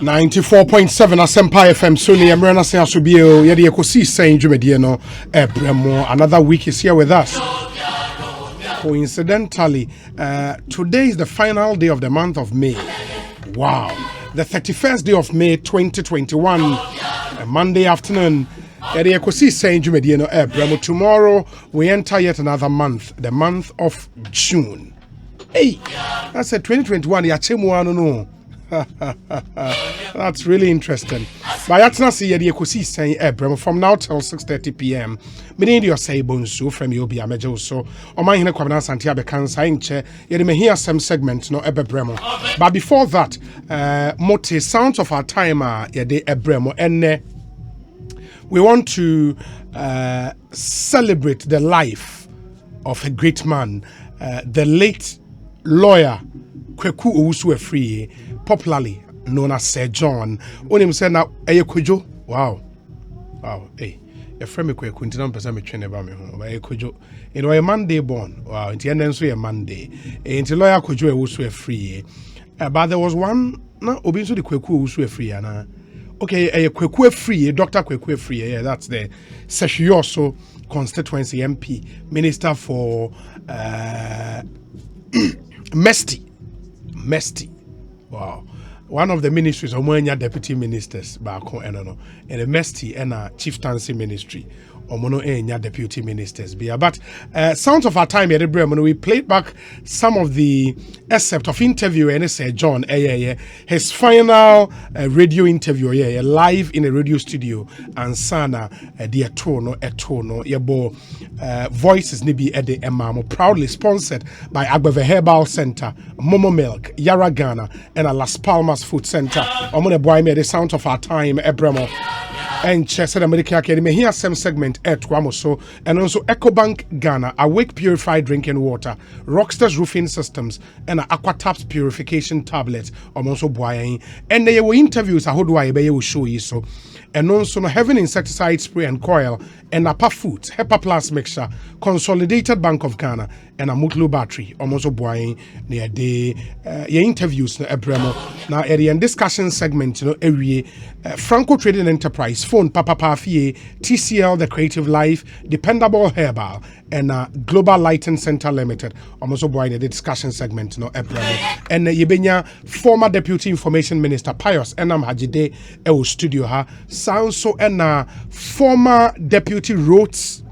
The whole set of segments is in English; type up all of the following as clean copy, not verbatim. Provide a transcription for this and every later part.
94.7 Asempa FM Sony Emrana say asubio ye de Ekosiisen M'Ahiasem another week is here with us. Coincidentally, today is the final day of the month of May. Wow. The 31st day of May 2021, a Monday afternoon. Ye de Ekosiisen M'Ahiasem. Tomorrow we enter yet another month, the month of June. Hey, that's a 2021 no. That's really interesting. But from now till 6:30 p.m. Many of you say bonsu from you be a major so. O my hina kwabena santia be kan sa nche. Yede M'Ahiasem segment no ebebremo. But before that, mote sounds of our time yede ebremo enne. We want to celebrate the life of a great man, the late lawyer Kweku Owusu-Afriye, popularly known as Sir John. Onim say na Eyekojo. Wow. Hey. Your friend me Kweku nti na mpesa me twene ba me ho. Eyekojo. You know a Monday born. Wow. Nti enden so a Monday. Nti lawyer Kweku Owusu-Afriye. But there was one na obi nso de Kweku Owusu-Afriye na. Okay, Kweku Afriye, Dr. Kweku Afriye. Yeah, that's the Seshioso constituency MP, Minister for Mesty. Wow. One of the ministries of Mwenya deputy ministers back and the Mesty and chieftaincy ministry. Omono enya deputy ministers be. But sounds of our time here we played back some of the excerpt of interview and Sir John his final radio interview live in a radio studio and sana the etono yebo voices nibi ede emamo proudly sponsored by Agbeve Herbal Center, Momo Milk, Yara Ghana and Las Palmas Food Center. Omone boy me the sound of our time ebremo. And Chester America M'Ahiasem segment at Wamoso and also EcoBank Ghana, Awake Purified Drinking Water, Rockstars Roofing Systems, and Aquataps Purification Tablets, also boying. And they were interviews, I will show you so. And also Heaven Insecticide Spray and Coil, and Apa Foods, Hepa Plus Mixture, Consolidated Bank of Ghana, and a Mutlu Battery, also boying near the interviews na Ebremo. Now, area discussion segment, area Franco Trading Enterprise, Phone Papa Pafie, TCL, The Creative Life, Dependable Herbal, and Global Lighting Center Limited, also boying the discussion segment, Ebremo. And Yebenya, former Deputy Information Minister Pius Enam Hajide, studio ha, Sanso and former Deputy Roads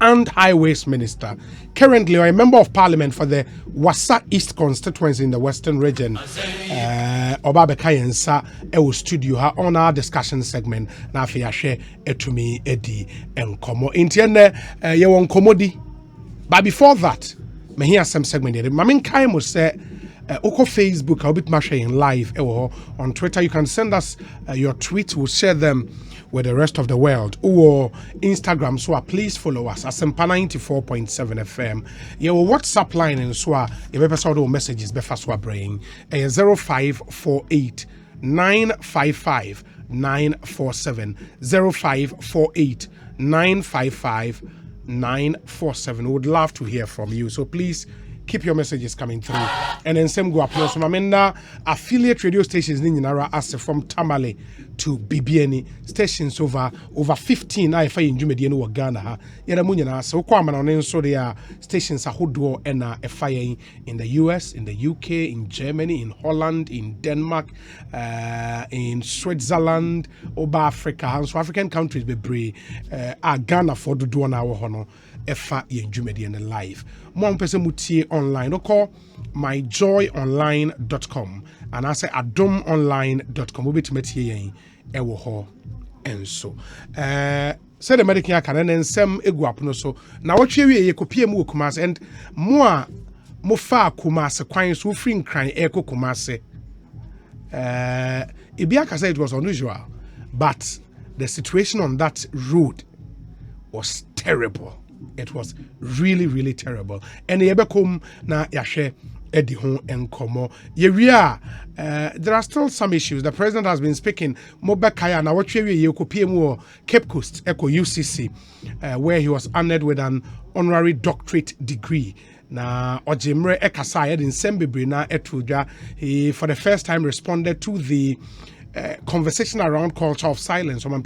and Highways Minister, currently a member of Parliament for the Wassa East constituency in the Western region. Obabekayensa studio ha on our discussion segment. Na afia share etumi edi enkomo. Intiene ye won komodi. But before that, M'Ahiasem segment. Mamin Kaimo say Oko Facebook, I'll be sharing live on Twitter. You can send us your tweets. We'll share them with the rest of the world. Or Instagram, so please follow us. Asempa 94.7 FM. Your WhatsApp line and so your episode messages be fast brain 0548 955 947 0548 955 947. We would love to hear from you. So please keep your messages coming through. And then same go up. So Mamenda affiliate radio stations in Nara as from Tamale to BBN stations over 15 I in Jumediano or Ghana. Yada Munyana so Kwama on so there stations a hoodwo and a fire in the US, in the UK, in Germany, in Holland, in Denmark, in Switzerland, over Africa, and so African countries be brave Ghana for the do our honor. Efa in Jumedian live. One person mutie online. Call myjoyonline.com and I say adomonline.com. We'll be to meet here ewo and so. Say the American can and some eguapuno so. Now what you copy mu kumas and more far kumas quine so free crying echo kumase. Ibiaka said it was unusual, but the situation on that road was terrible. It was really, really terrible. And yebekom na yashe edi ho enkomo. Yewia, there are still some issues. The president has been speaking. Mobekaya na watchewe yekopie Cape Coast Eco UCC, where he was honored with an honorary doctorate degree. na ojimre ekasa ye nsem bebre na etudwa. He for the first time responded to the conversation around culture of silence. We'll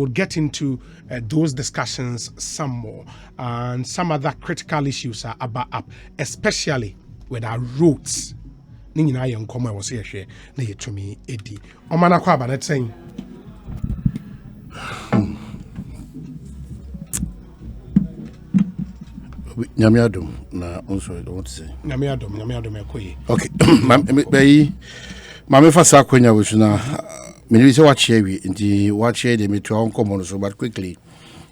get into those discussions some more, and some other critical issues are about up, especially with our roots. Nina young come was here, na yetumi edi. Omana kwa ba saying. Nyamiadum na also I want to say. Nyamiadum ekoyi. Okay. Mame fasa kwenya wishuna. Me say watch here we nti watch here dey me to on come on so but quickly.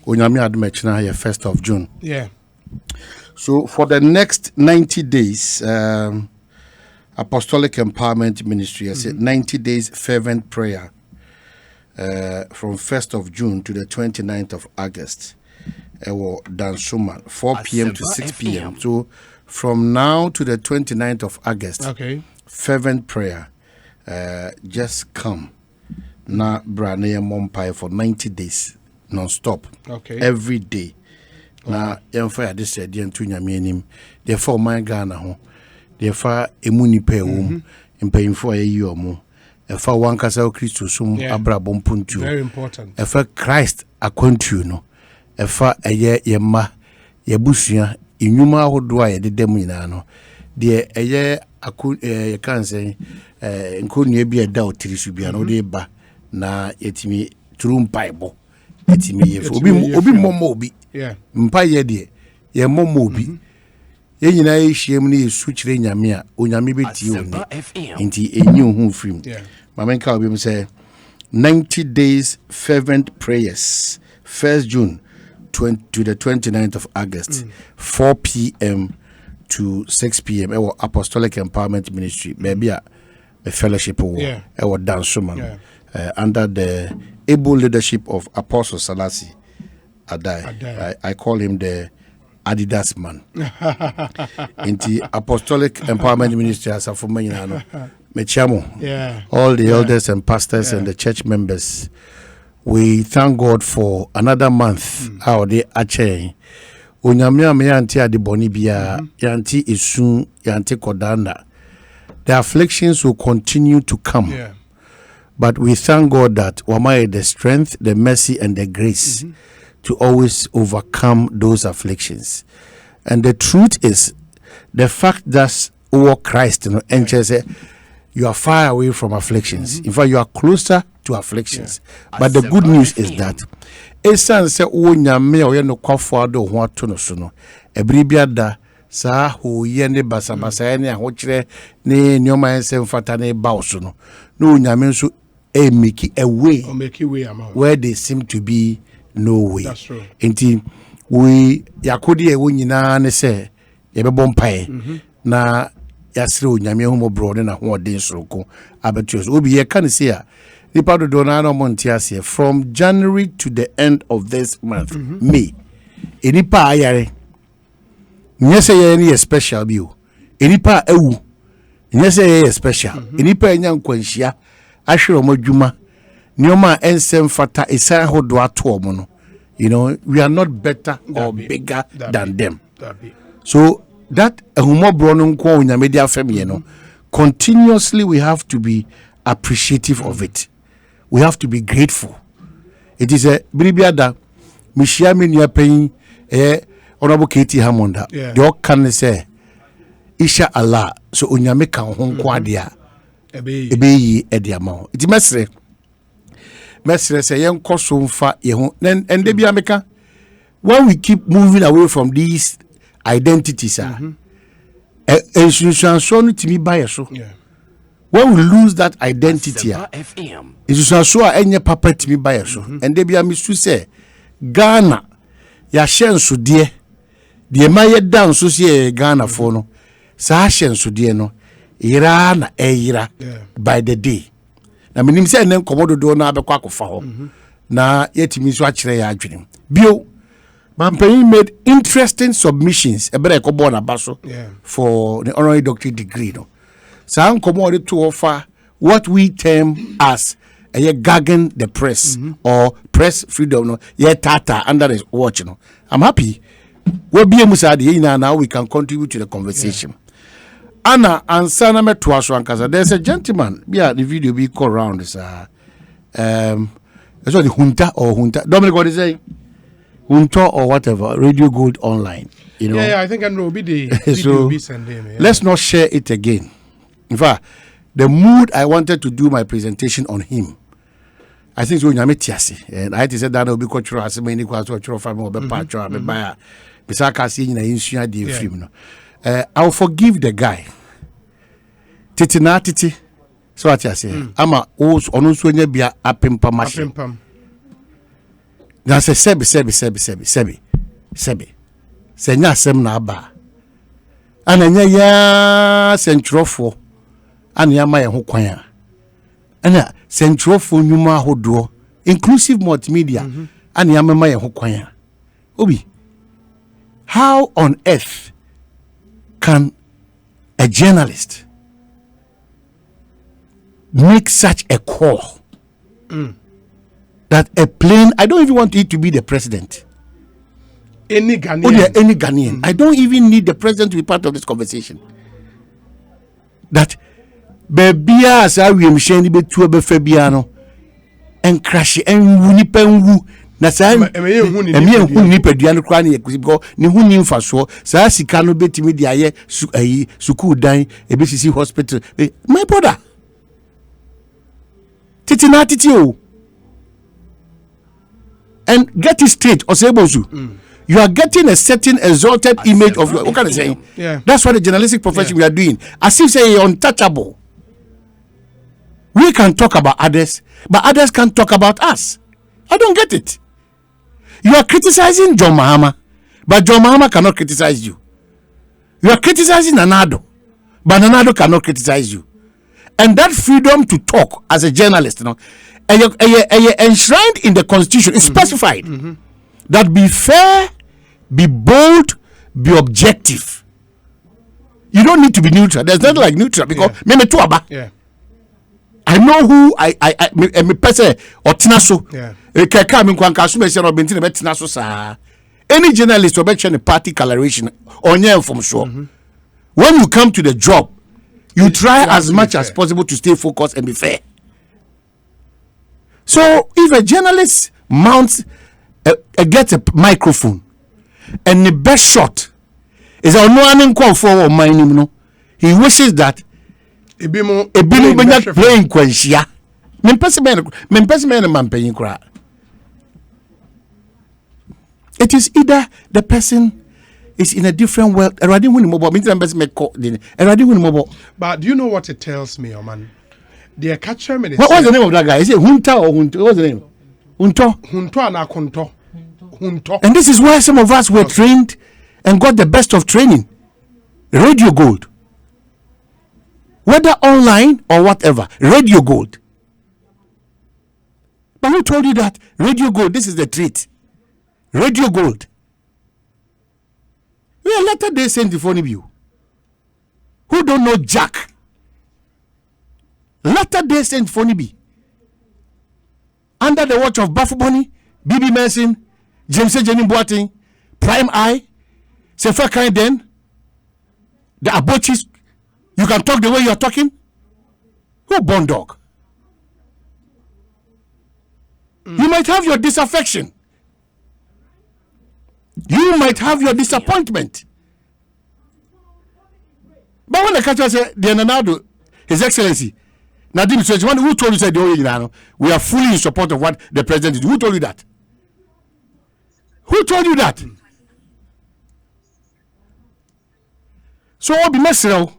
Onyamiadum echina here 1st of June. Yeah. So for the next 90 days Apostolic Empowerment Ministry, I said 90 days fervent prayer from 1st of June to the 29th of August. Dansuma, 4 p.m. to 6 p.m. So from now to the 29th of August, fervent prayer, just come. Na brane mompai for 90 days non-stop. Every day. Na yemfa this said the nyame therefore my Ghana ho. Therefore emuni pe wom. Mpayimfo ayi omo. Efa wankasa Kristo sum abrabom puntu. Very important. Efa Christ akwantu no. Efa eye yema yebusua inwuma ahodo a yededam nyina no de eye ye kan say nkonu bi eda otiri su bia no de ba na yetimi turu mpaibo yetimi yefo obi momo obi mpaye de ye momo obi ye nyina ye hiem ne yesu kire nyame a onyame beti oni enti enyu hu frim mamenka obi m say 90 days fervent prayers 1st June to the 29th of August, 4 p.m. to 6 p.m. Our Apostolic Empowerment Ministry, maybe a fellowship or dance under the able leadership of Apostle Salasi Adai. I call him the Adidas man. In the Apostolic Empowerment Ministry, as a former Mechamo, all the elders and pastors and the church members. We thank God for another month. How they ache. Onyamia me yanti adiboni bia yanti isun yanti kodanda. The afflictions will continue to come. But we thank God that wamaye the strength, the mercy, and the grace to always overcome those afflictions. And the truth is, the fact that Christ, and say, you are far away from afflictions. In fact, you are closer to afflictions. But the good news is that esan se o nyame o ye no kwafo ado ho ato no so no ebribia da sa ho ye ne basabasa ne ahokire ne nyoma ense mfata ne ba so no no nyame nso make a way where they seem to be no way. That's true. Enti we yakodi e wo nyina ne se ye bebo mpae na yasre o nyame ho mobro ne na ho odin soroko abetuos obi ye kan se a from January to the end of this month, May. Enipa ayare. Nyese ye ni special bio. Enipa ewu. Nyese ye special. Enipa enya nkwanhia ahwere omodwuma. Nioma ensem fata isa hodo ato omo no. You know, we are not better or bigger than them. So that ehumobro no nko onyame dia fam ye no. Continuously we have to be appreciative of it. We have to be grateful. It is a bribiada mishia menia pain honorable Katie Hamonda. The all can say Isha Allah so unyame kan ho kwadia ebeyi ediamao. It mesre say yen koso mfa ye ho and de bia meka when we keep moving away from these identities so timi buy so when we lose that identity it's so enye papa timi buy so and de bia misu say Ghana ya shenso de maye dan so say Ghana for no sa shenso de no ira na eyira by the day na menim say nen komodo do na abekwa akofa ho na yetimi so akire ya adwenem bio Mampany made interesting submissions for the honorary doctorate degree no so komo to offer what we term as a gagging the press or press freedom no tata under his watch no I'm happy We'll be now we can contribute to the conversation. Anna and Sana Metuaswankasa. There's a gentleman, yeah, the video be called around this that's what the Junta. Dominic, what is it? Junta or whatever, Radio Gold Online. You know? Yeah, I think I know be the video be sending. Yeah. Let's not share it again. In fact, the mood I wanted to do my presentation on him. I think so. And I said that will be cultural as many cultural family or patron, by Bisaka seeing a film. I'll forgive the guy. Titi na titi. So what you say? Ama os onunso nye bia apempa mashi. Apempam. Na se sebi. Se nya asem na aba. Ana nya ya sentrofo. Ana ya ma ye ho kwan a. Ana sentrofo nyuma ahodo inclusive multimedia. Ana ya ma ye ho kwan a. Obi. How on earth can a journalist make such a call that a plane, I don't even want it to be the president. Any Ghanaian. Oh, yeah, any Ghanaian. I don't even need the president to be part of this conversation. That baby as I will share be to a befabiano and crash and wuni pengu. Na saa emi ehun ni peduano kra na yekusi go ni hu ni mfa so saa sika no betimi dia ye school dan ebesisi hospital my brother titi na titi o and get it straight osebozu you are getting a certain exalted image of what can I say? Yeah. That's what the journalistic profession we are doing, as if say untouchable. We can talk about others, but others can't talk about us. I don't get it. You are criticizing John Mahama, but John Mahama cannot criticize you. You are criticizing Nanado, but Nanado cannot criticize you. And that freedom to talk as a journalist, you know, enshrined in the Constitution, is specified that be fair, be bold, be objective. You don't need to be neutral. There's nothing like neutral because yeah. I know who I me person or tinaso. Yeah. Any journalist will mention a party coloration on your from sure. When you come to the job, you try as much as possible to stay focused and be fair. So if a journalist mounts gets a microphone and the best shot is a no call for mining, no, he wishes that Ebimo playing kwanshia. It is either the person is in a different world. But do you know what it tells me, man? The catcher minister. What was the name of that guy? Is it Hunta or Hunto? What's the name? Hunto and Akonto. Hunto. And this is where some of us were trained and got the best of training. Radio Gold. Whether online or whatever, Radio Gold. But who told you that? Radio Gold, this is the treat. Radio Gold. We are latter day Saint View. Who don't know Jack? Latter day Saint Fonibi. Under the watch of Buffy Bunny, BB Merson, James Jenny Boating, Prime Eye, Sefa Kaiden, the Abochis. You can talk the way you are talking. Who born dog? You might have your disaffection. You might have your disappointment. But when the catcher said, the Nanado, His Excellency, Nadim Sejwan, who told you said we are fully in support of what the president did? Who told you that? Who told you that? So Obi Mesrel,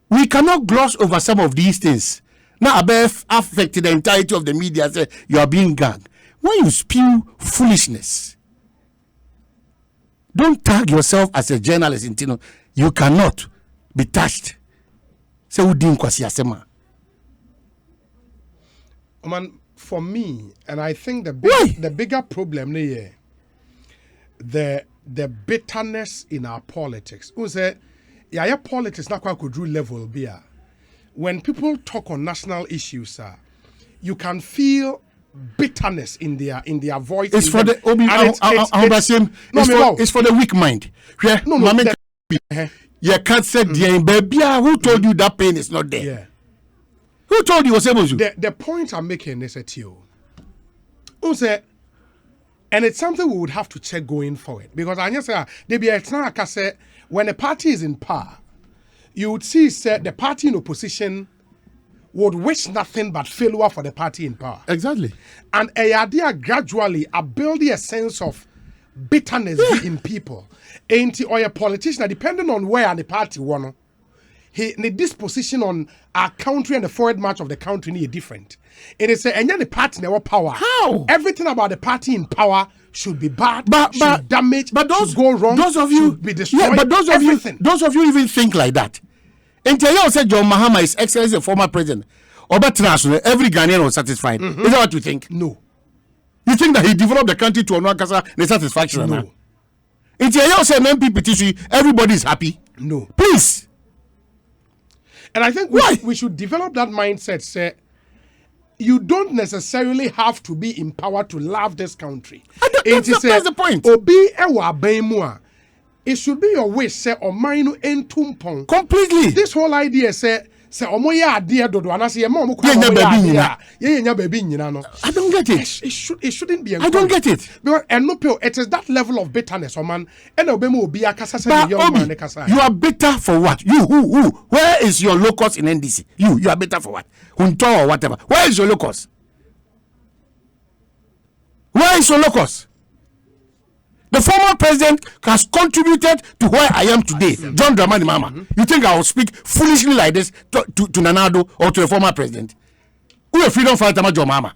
we cannot gloss over some of these things. Now, above affected the entirety of the media. Say you are being gagged. When you spew foolishness, don't tag yourself as a journalist. You cannot be touched. Say who didn't M'Ahiasem. Man, for me, and I think the bigger problem here, the bitterness in our politics. Who said? Yeah, politics not quite could do level beer. When people talk on national issues, you can feel bitterness in their voice. It's for the it's for the weak mind. Yeah, no, you can't say baby. Who told you that pain is not there? Yeah. Who told you was able to? The point I'm making is that and it's something we would have to check going forward, because I just say when a party is in power, you would see the party in opposition would wish nothing but failure for the party in power. Exactly. And a idea gradually building a sense of bitterness in people. Ain't or a politician, depending on where the party won, the disposition on our country and the forward march of the country is different. It is the party never power. How? Everything about the party in power should be bad, should damage, should go wrong, those of you, should be destroyed. Yeah, but those of you even think like that. Until you said John Mahama is excellent, a former president, or better national, every Ghanaian was satisfied. Is that what you think? No. You think that he developed the country to Onwakasa the satisfaction? No. Until you said MPPTC, everybody is happy. No. Please. And I think we should develop that mindset, say, you don't necessarily have to be in power to love this country. That's the point. It should be your wish, say, or mine en tumpong. Completely. This whole idea, say omoya idea dodo anase ye mom kwa baby nyina no. I don't get it. It shouldn't be. I don't get it. Because it is that level of bitterness, man. And obemo obi akasa say the young man kasa. You are bitter for what? You who? Where is your locus in NDC? You are bitter for what? Hunto or whatever. Where is your locus? Where is your locus? The former president has contributed to where I am today. John Dramani Mahama. You think I will speak foolishly like this to Nanado or to the former president? Who a freedom fighter, John Mahama?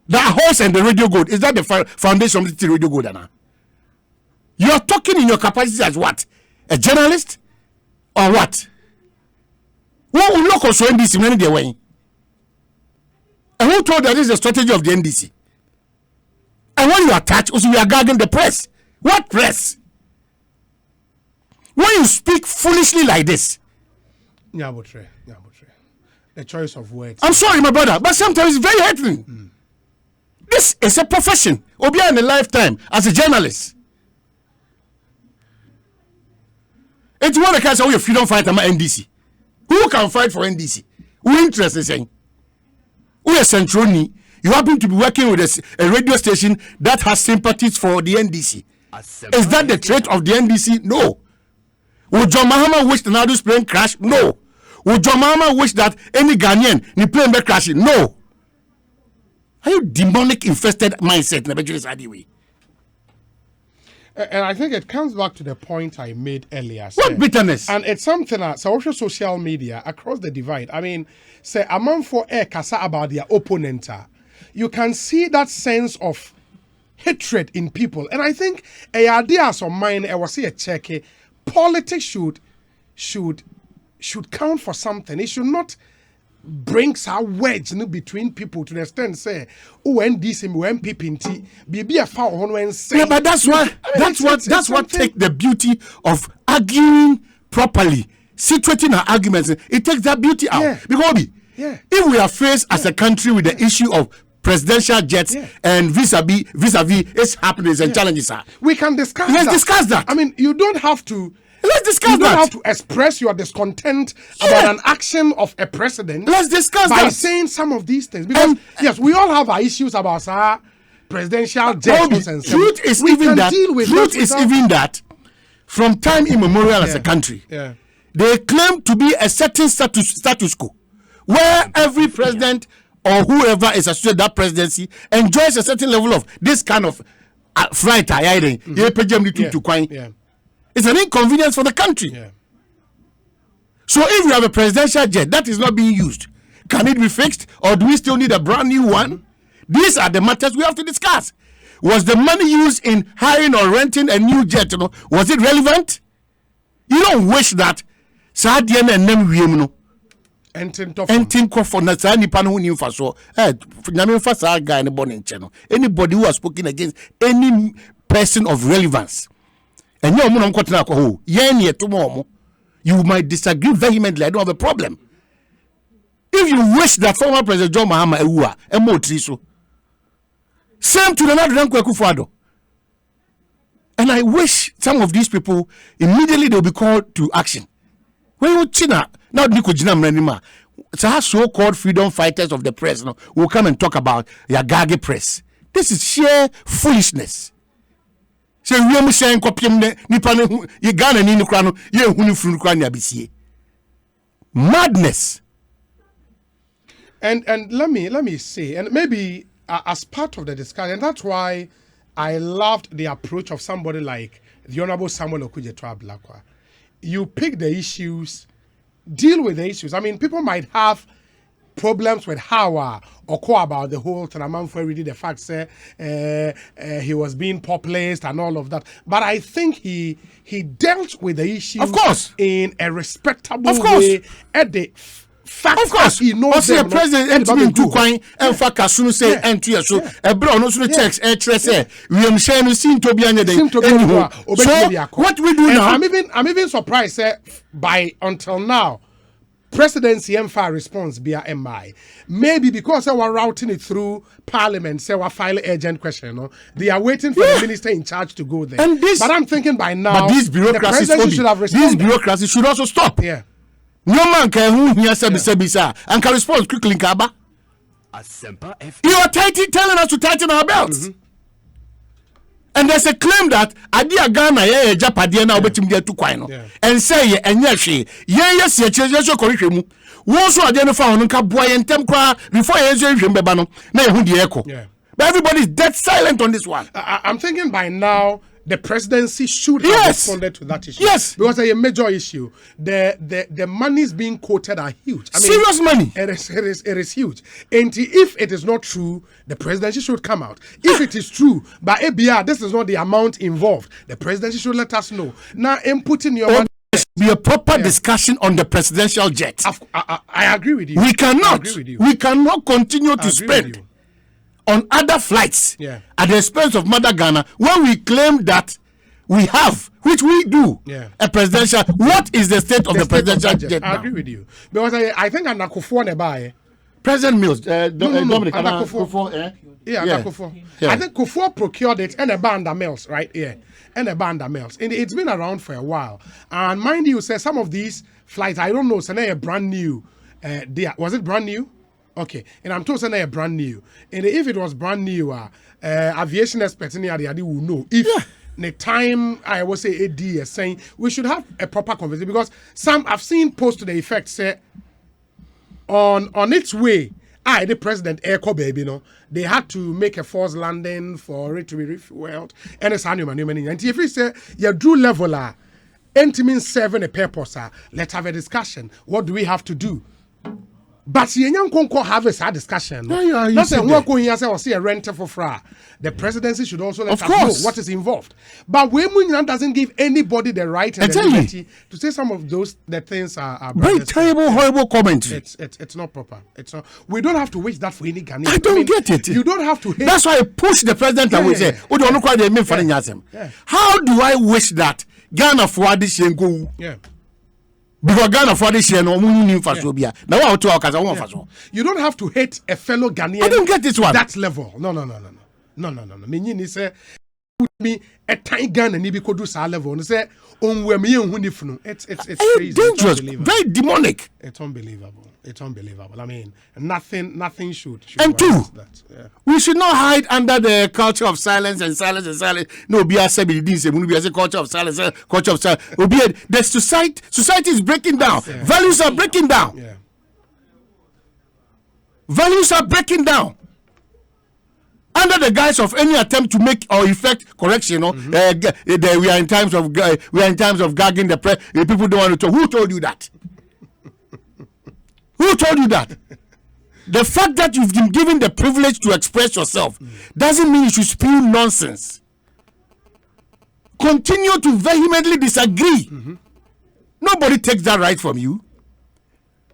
The horse and the radio gold, is that the foundation of the radio gold? You are talking in your capacity as what? A journalist? Or what? What will look also NDC when they way? And who told that this is the strategy of the NDC? And when you attach, also you are guarding the press. What press? When you speak foolishly like this. The choice of words. I'm sorry, my brother, but sometimes it's very hurting. This is a profession. Obia in a lifetime as a journalist. It's one of the say, if you don't fight about NDC. Who can fight for NDC? Who interested saying? Who is Centroni? You happen to be working with a radio station that has sympathies for the NDC. Is that the trait of the NDC? No. Would John Mahama wish the Nado's plane crash? No. Would John Mahama wish that any Ghanaian ni plane be crashing? No. Are you demonic infested mindset? And I think it comes back to the point I made earlier. What bitterness? And it's something that social media across the divide. I mean, say a man for air kasa about their opponent. You can see that sense of hatred in people. And I think a idea of mine, I was a check. Politics should count for something. It should not bring some wedge between people to the extent say, oh, NDC, MPP, be a foul on when say. Yeah, but that's what take the beauty of arguing properly, situating our arguments. It takes that beauty out. Yeah. Because if we are faced as a country with the issue of presidential jets and vis-a-vis its happenings and challenges, we can discuss Let's discuss that. I mean, you don't have to. Let's discuss that. You don't that. have to express your discontent about an action of a president. Let's discuss by that. saying some of these things. Because, yes, we all have our issues about presidential jets. And truth is even that from time immemorial as a country, they claim to be a certain status quo where every president or whoever is associated that presidency enjoys a certain level of this kind of fright. It's an inconvenience for the country. So if you have a presidential jet that is not being used, can it be fixed or do we still need a brand new one? These are the matters we have to discuss. Was the money used in hiring or renting a new jet? Was it relevant? You don't wish that anybody who has spoken against any person of relevance. And you might disagree vehemently. I don't have a problem. If you wish that former President John Mahama Ewa, Emo same to the Nadu Akufo-Addo. And I wish some of these people immediately they'll be called to action. When you China now so-called freedom fighters of the press will come and talk about Yagagi press. This is sheer foolishness. So we are saying madness. And let me say, and maybe as part of the discussion, and that's why I loved the approach of somebody like the Honorable Samuel Okudzeto-Ablakwa. You pick the issues, deal with the issues. I mean, people might have problems with how or about the whole Tanamanfo reading the facts he was being populist and all of that. But I think he dealt with the issue, of course, in a respectable way at the facts. Of course, he knows the president and to coin and for Kasunu say and to so a brown also checks say we am sharing seem to be any day. So what we do now? I'm even surprised by until now. Presidency MFA response via MI. Maybe because they were routing it through Parliament, say we file urgent question. They are waiting for the minister in charge to go there. And this, but I'm thinking by now, but this bureaucracy should have responded. This bureaucracy should also stop. Yeah. No man can who hear sabisa and can respond quickly. Kaba. You are telling us to tighten our belts. Mm-hmm. And there's a claim that Adia Ghana ye Japadia na obetim dia tu kwan no and say ye enye hwe yes ye korihwemu wo so identify on nka boa ye ntem kwa before ye hwem beba no na ye hu de eko. But everybody is dead silent on this one. I'm thinking by now the presidency should have responded to that issue. Yes. Because it's a major issue. The monies being quoted are huge. I mean, serious money. It is huge. And if it is not true, the presidency should come out. If it is true, but ABR, this is not the amount involved, the presidency should let us know. Now, inputting your money. Be a proper discussion on the presidential jet. I agree with you. We cannot continue to spend on other flights at the expense of Mother Ghana when we claim that we have, which we do, a presidential. What is the state of the presidential jet? I agree with you. Because I think I'm Kufuor President Mills, Dominic Kufuor. I think Kufuor procured it and a band Mills, right? Yeah. And a band Mills. And it's been around for a while. And mind you, say some of these flights, I don't know, so they're brand new. Was it brand new? Okay, and I'm told they're brand new. And if it was brand new, aviation experts in the area will know. If the time I will say AD is saying we should have a proper conversation, because some I've seen post to the effect say on its way, the president Eko baby, they had to make a forced landing for it to be refueled. And it's annual. And if we say your drew leveler, means serving a purpose, let's have a discussion. What do we have to do? But you can't have a discussion. That's here say or see a renter for fra. The presidency should also let us know what is involved. But Wemunyan doesn't give anybody the right and the liberty to say some of those things are very terrible, horrible comments. It's not proper. It's not. We don't have to wish that for any Ghanaian. I don't get it. You don't have to hate. That's why I push the president away. Say, how do I wish that Ghana for this go? Because Ghana for this year, no infrastructure. Now, you don't have to hate a fellow Ghanaian. I don't get this one. That level. No. Meaning say me a tiny Ghana and could do sa level. And say it's crazy. Dangerous, very demonic. It's unbelievable. I mean, nothing should. And two, we should not hide under the culture of silence. No, be a culture of silence. The society is breaking down. Values are breaking down. Values are breaking down. Under the guise of any attempt to make or effect correction, we are in times of gagging the press. People don't want to talk. Who told you that? Who told you that? The fact that you've been given the privilege to express yourself doesn't mean you should spew nonsense. Continue to vehemently disagree. Nobody takes that right from you.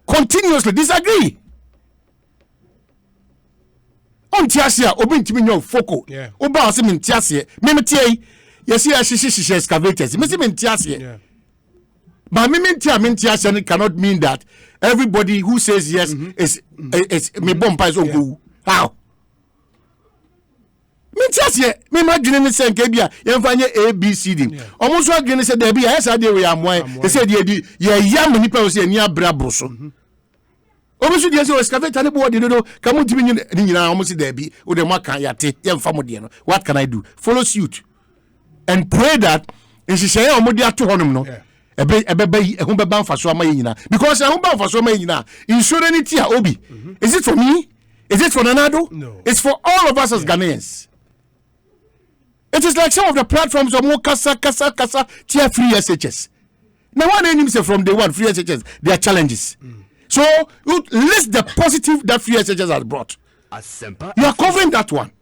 Continuously disagree. On Tiasia, Obintimi no Foko, Oba Simin Tiasia, Mimitia, yes, excavators, Missing Tiasia. But Mintia cannot mean that everybody who says yes is me bomb on how? Mintia me imagine me say Kebia, you A B C D. Almost what Guinness said there be as I did we am why he said ye yam nipa was near Brabroso. Almost yes, excavate and board, you know, come on to me almost there be with the Maka Yate, young family. What can I do? Follow suit and pray that and she say, oh, Modia to honor no. A baby, a humble bound for so many because a humble for so many insurance obi. Is it for me? Is it for Nanado? No. It's for all of us as Ghanaians. It is like some of the platforms of more Kasa tier free SHS. Now, one name say from day one, free SHS, there are challenges. So, you list the positive that free SHS has brought. You are covering that one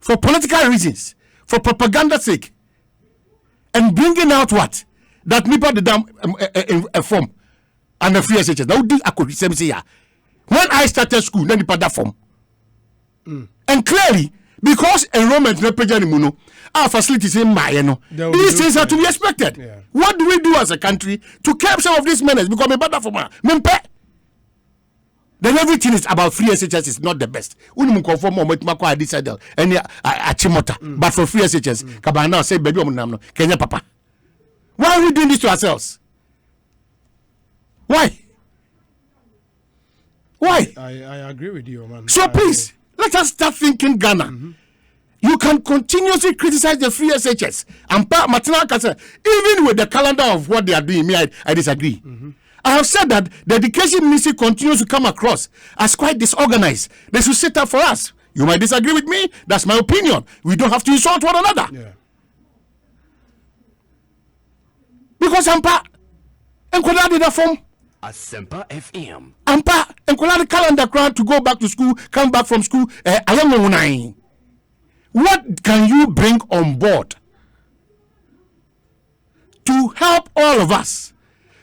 for political reasons, for propaganda sake, and bringing out what? That NIPA the damn a form and the free SHS. Now, I could say, when I started school, then NIPA that form. And clearly, because enrollment is not anymore, our facilities in Mayeno, these things are to be expected. Yeah. What do we do as a country to curb some of these menace? Because better for then everything is about free SHS is not the best. We conform more with Mako decided and Achimota, but for free SHS, Kabana say baby Kenya Papa. Why are we doing this to ourselves? Why? I agree with you, man. So please, let us start thinking Ghana. You can continuously criticize the free SHS. And Martina Kasa, even with the calendar of what they are doing, I disagree. I have said that the education ministry continues to come across as quite disorganized. They should set up for us. You might disagree with me. That's my opinion. We don't have to insult one another. Yeah. Because Ampa, and Kola did that form. Asempa FM. Ampa, and Kola the calendar grant to go back to school, come back from school. I am what can you bring on board to help all of us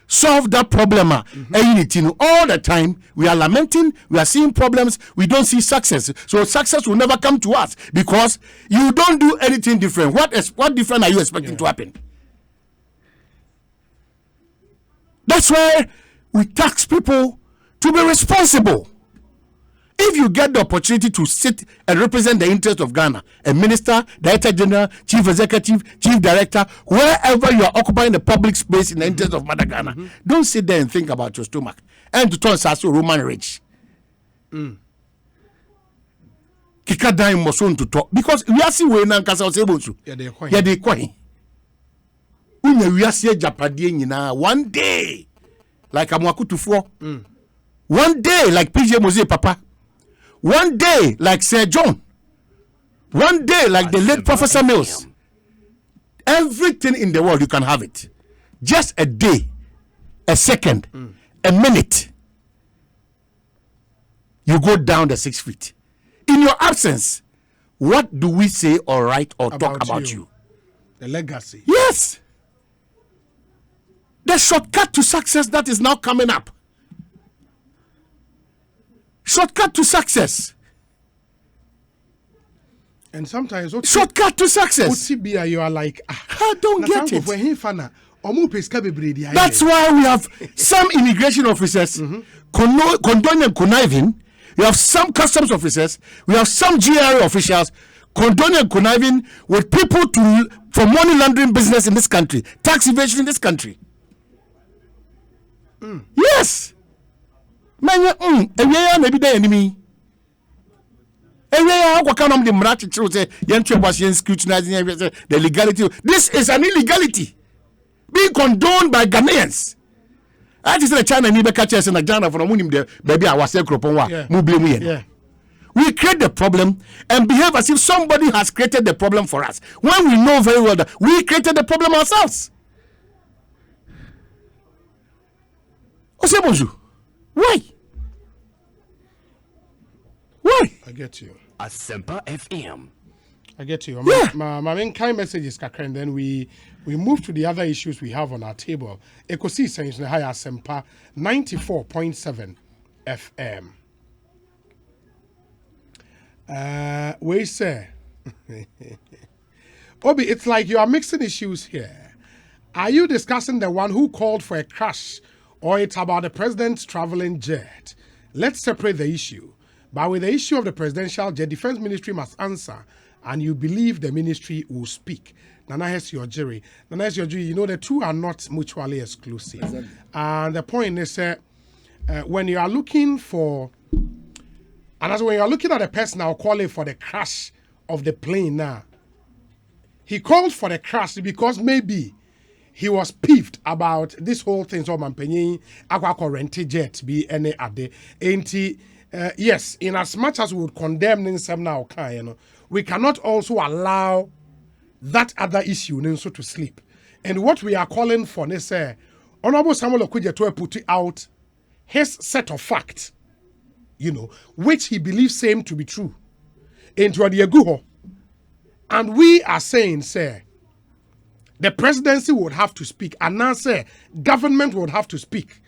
solve that problem? All the time we are lamenting, we are seeing problems, we don't see success. So success will never come to us because you don't do anything different. What different are you expecting to happen? That's why we tax people to be responsible. If you get the opportunity to sit and represent the interest of Ghana, a minister, director general, chief executive, chief director, wherever you are occupying the public space in the interest of Mother Ghana, don't sit there and think about your stomach and to turn Sasso Roman rich. Kika dime moson to talk because we are seeing when Ankasa was able to. Yeah, they coin. We are seeing Japadien one day, like Amwakutu 4. One day, like PJ Mose Papa. One day, like Sir John. One day, like the late Professor Mills. Everything in the world, you can have it. Just a day, a second, a minute. You go down the 6 feet. In your absence, what do we say or write or talk about you? The legacy. Yes. The shortcut to success that is now coming up. Shortcut to success. And sometimes shortcut to success. You are like, I don't get it. That's why we have some immigration officers condoning and conniving. We have some customs officers. We have some GRA officials condoning and conniving with people for money laundering business in this country, tax evasion in this country. Yes. Man, maybe the enemy. The legality. This is an illegality being condoned by Ghanaians. I just said China need to catch us in a Ghana for a baby. I was a Yeah. We create the problem and behave as if somebody has created the problem for us when we know very well that we created the problem ourselves. Why? I get you. Asempa FM. I get you. Yeah. My main kind message is Kakra, and then we move to the other issues we have on our table. Ekosiisen M'Ahiasem 94.7 FM. We say, Obi, it's like you are mixing issues here. Are you discussing the one who called for a crash, or it's about the president's traveling jet? Let's separate the issue. But with the issue of the presidential jet, Defense Ministry must answer, and you believe the ministry will speak. Nana Hesiojiri. Nana Hesiojiri, you know, the two are not mutually exclusive. Exactly. And the point is, when you are looking for, and as when you are looking at a person now calling for the crash of the plane now, he called for the crash because maybe he was peeved about this whole thing. So Mampenyi, Aqua rented jet be any ade. Ain't he? Yes, in as much as we would condemn Ninsem now, you know, we cannot also allow that other issue Ninso to sleep. And what we are calling for, they say, Honorable Samuel Okudzeto put out his set of facts, you know, which he believes same to be true. Into the Aguho. And we are saying, say, the presidency would have to speak, and now say government would have to speak.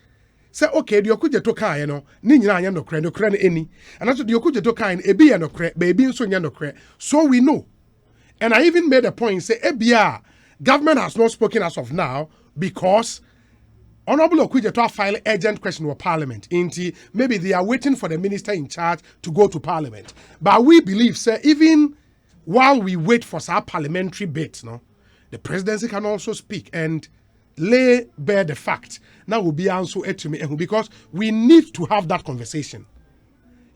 Say, okay, the Okudzeto kan, you know, ni nyina anya nokre any. And also the Okudzeto kan ebi ya nokre, baby nso nya nokre. So we know. And I even made a point, say, ebia, government has not spoken as of now because Honorable Okudzeto filed urgent question with Parliament. Maybe they are waiting for the minister in charge to go to Parliament. But we believe, say, even while we wait for our parliamentary bit, no, the presidency can also speak and lay bare the fact. Now will be answer to me because we need to have that conversation.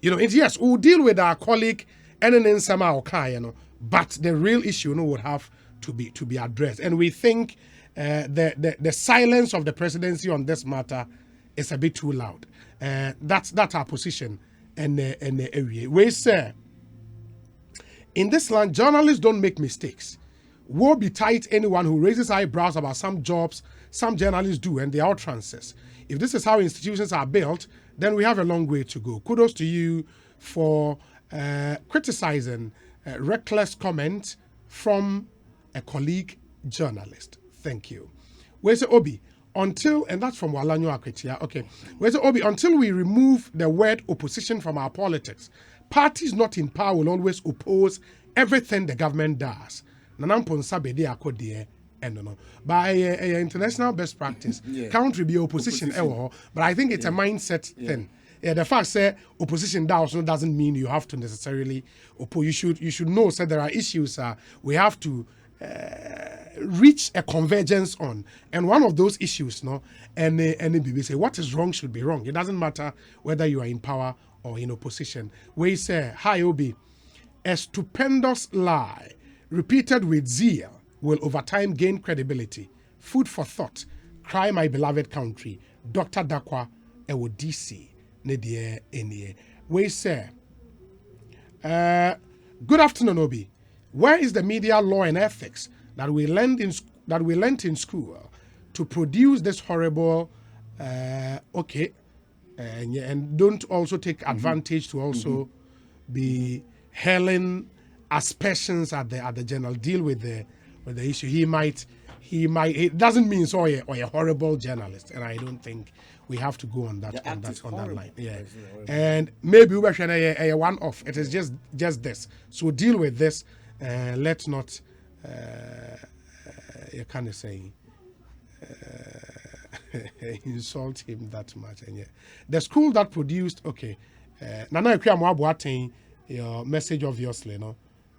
You know, yes, we'll deal with our colleague Enen Sama Okai, you know, but the real issue, you know, would have to be addressed. And we think the silence of the presidency on this matter is a bit too loud. That's our position. And we say, in this land, journalists don't make mistakes. Woe betide anyone who raises eyebrows about some jobs some journalists do and their utterances. If this is how institutions are built, then we have a long way to go. Kudos to you for criticizing reckless comment from a colleague journalist. Thank you. Where's the Obi? Until, and that's from Walanyo Akwetia. Okay. Where's the Obi? Until we remove the word opposition from our politics, parties not in power will always oppose everything the government does. Nanamponsa bedi akodie eno. By international best practice, country be opposition but I think it's a mindset thing. Yeah, the fact say opposition doesn't mean you have to necessarily oppose. You should know that there are issues we have to reach a convergence on, and one of those issues, no, and we say what is wrong should be wrong. It doesn't matter whether you are in power or in opposition. We say, hi Obi, a stupendous lie repeated with zeal will over time gain credibility. Food for thought. Cry my beloved country. Dr. Dakwa Ewo DC. Nedie Enie. We say, good afternoon, Obi. Where is the media law and ethics that we learned in school to produce this horrible and don't also take advantage to also be hurling aspersions at the general. Deal with the issue. He might it doesn't mean so or a horrible journalist, and I don't think we have to go on that line. Yeah. And maybe we should a one off. It is just this. So deal with this. Let's not you can't say insult him that much. And the school that produced Nana Ekriamu your message obviously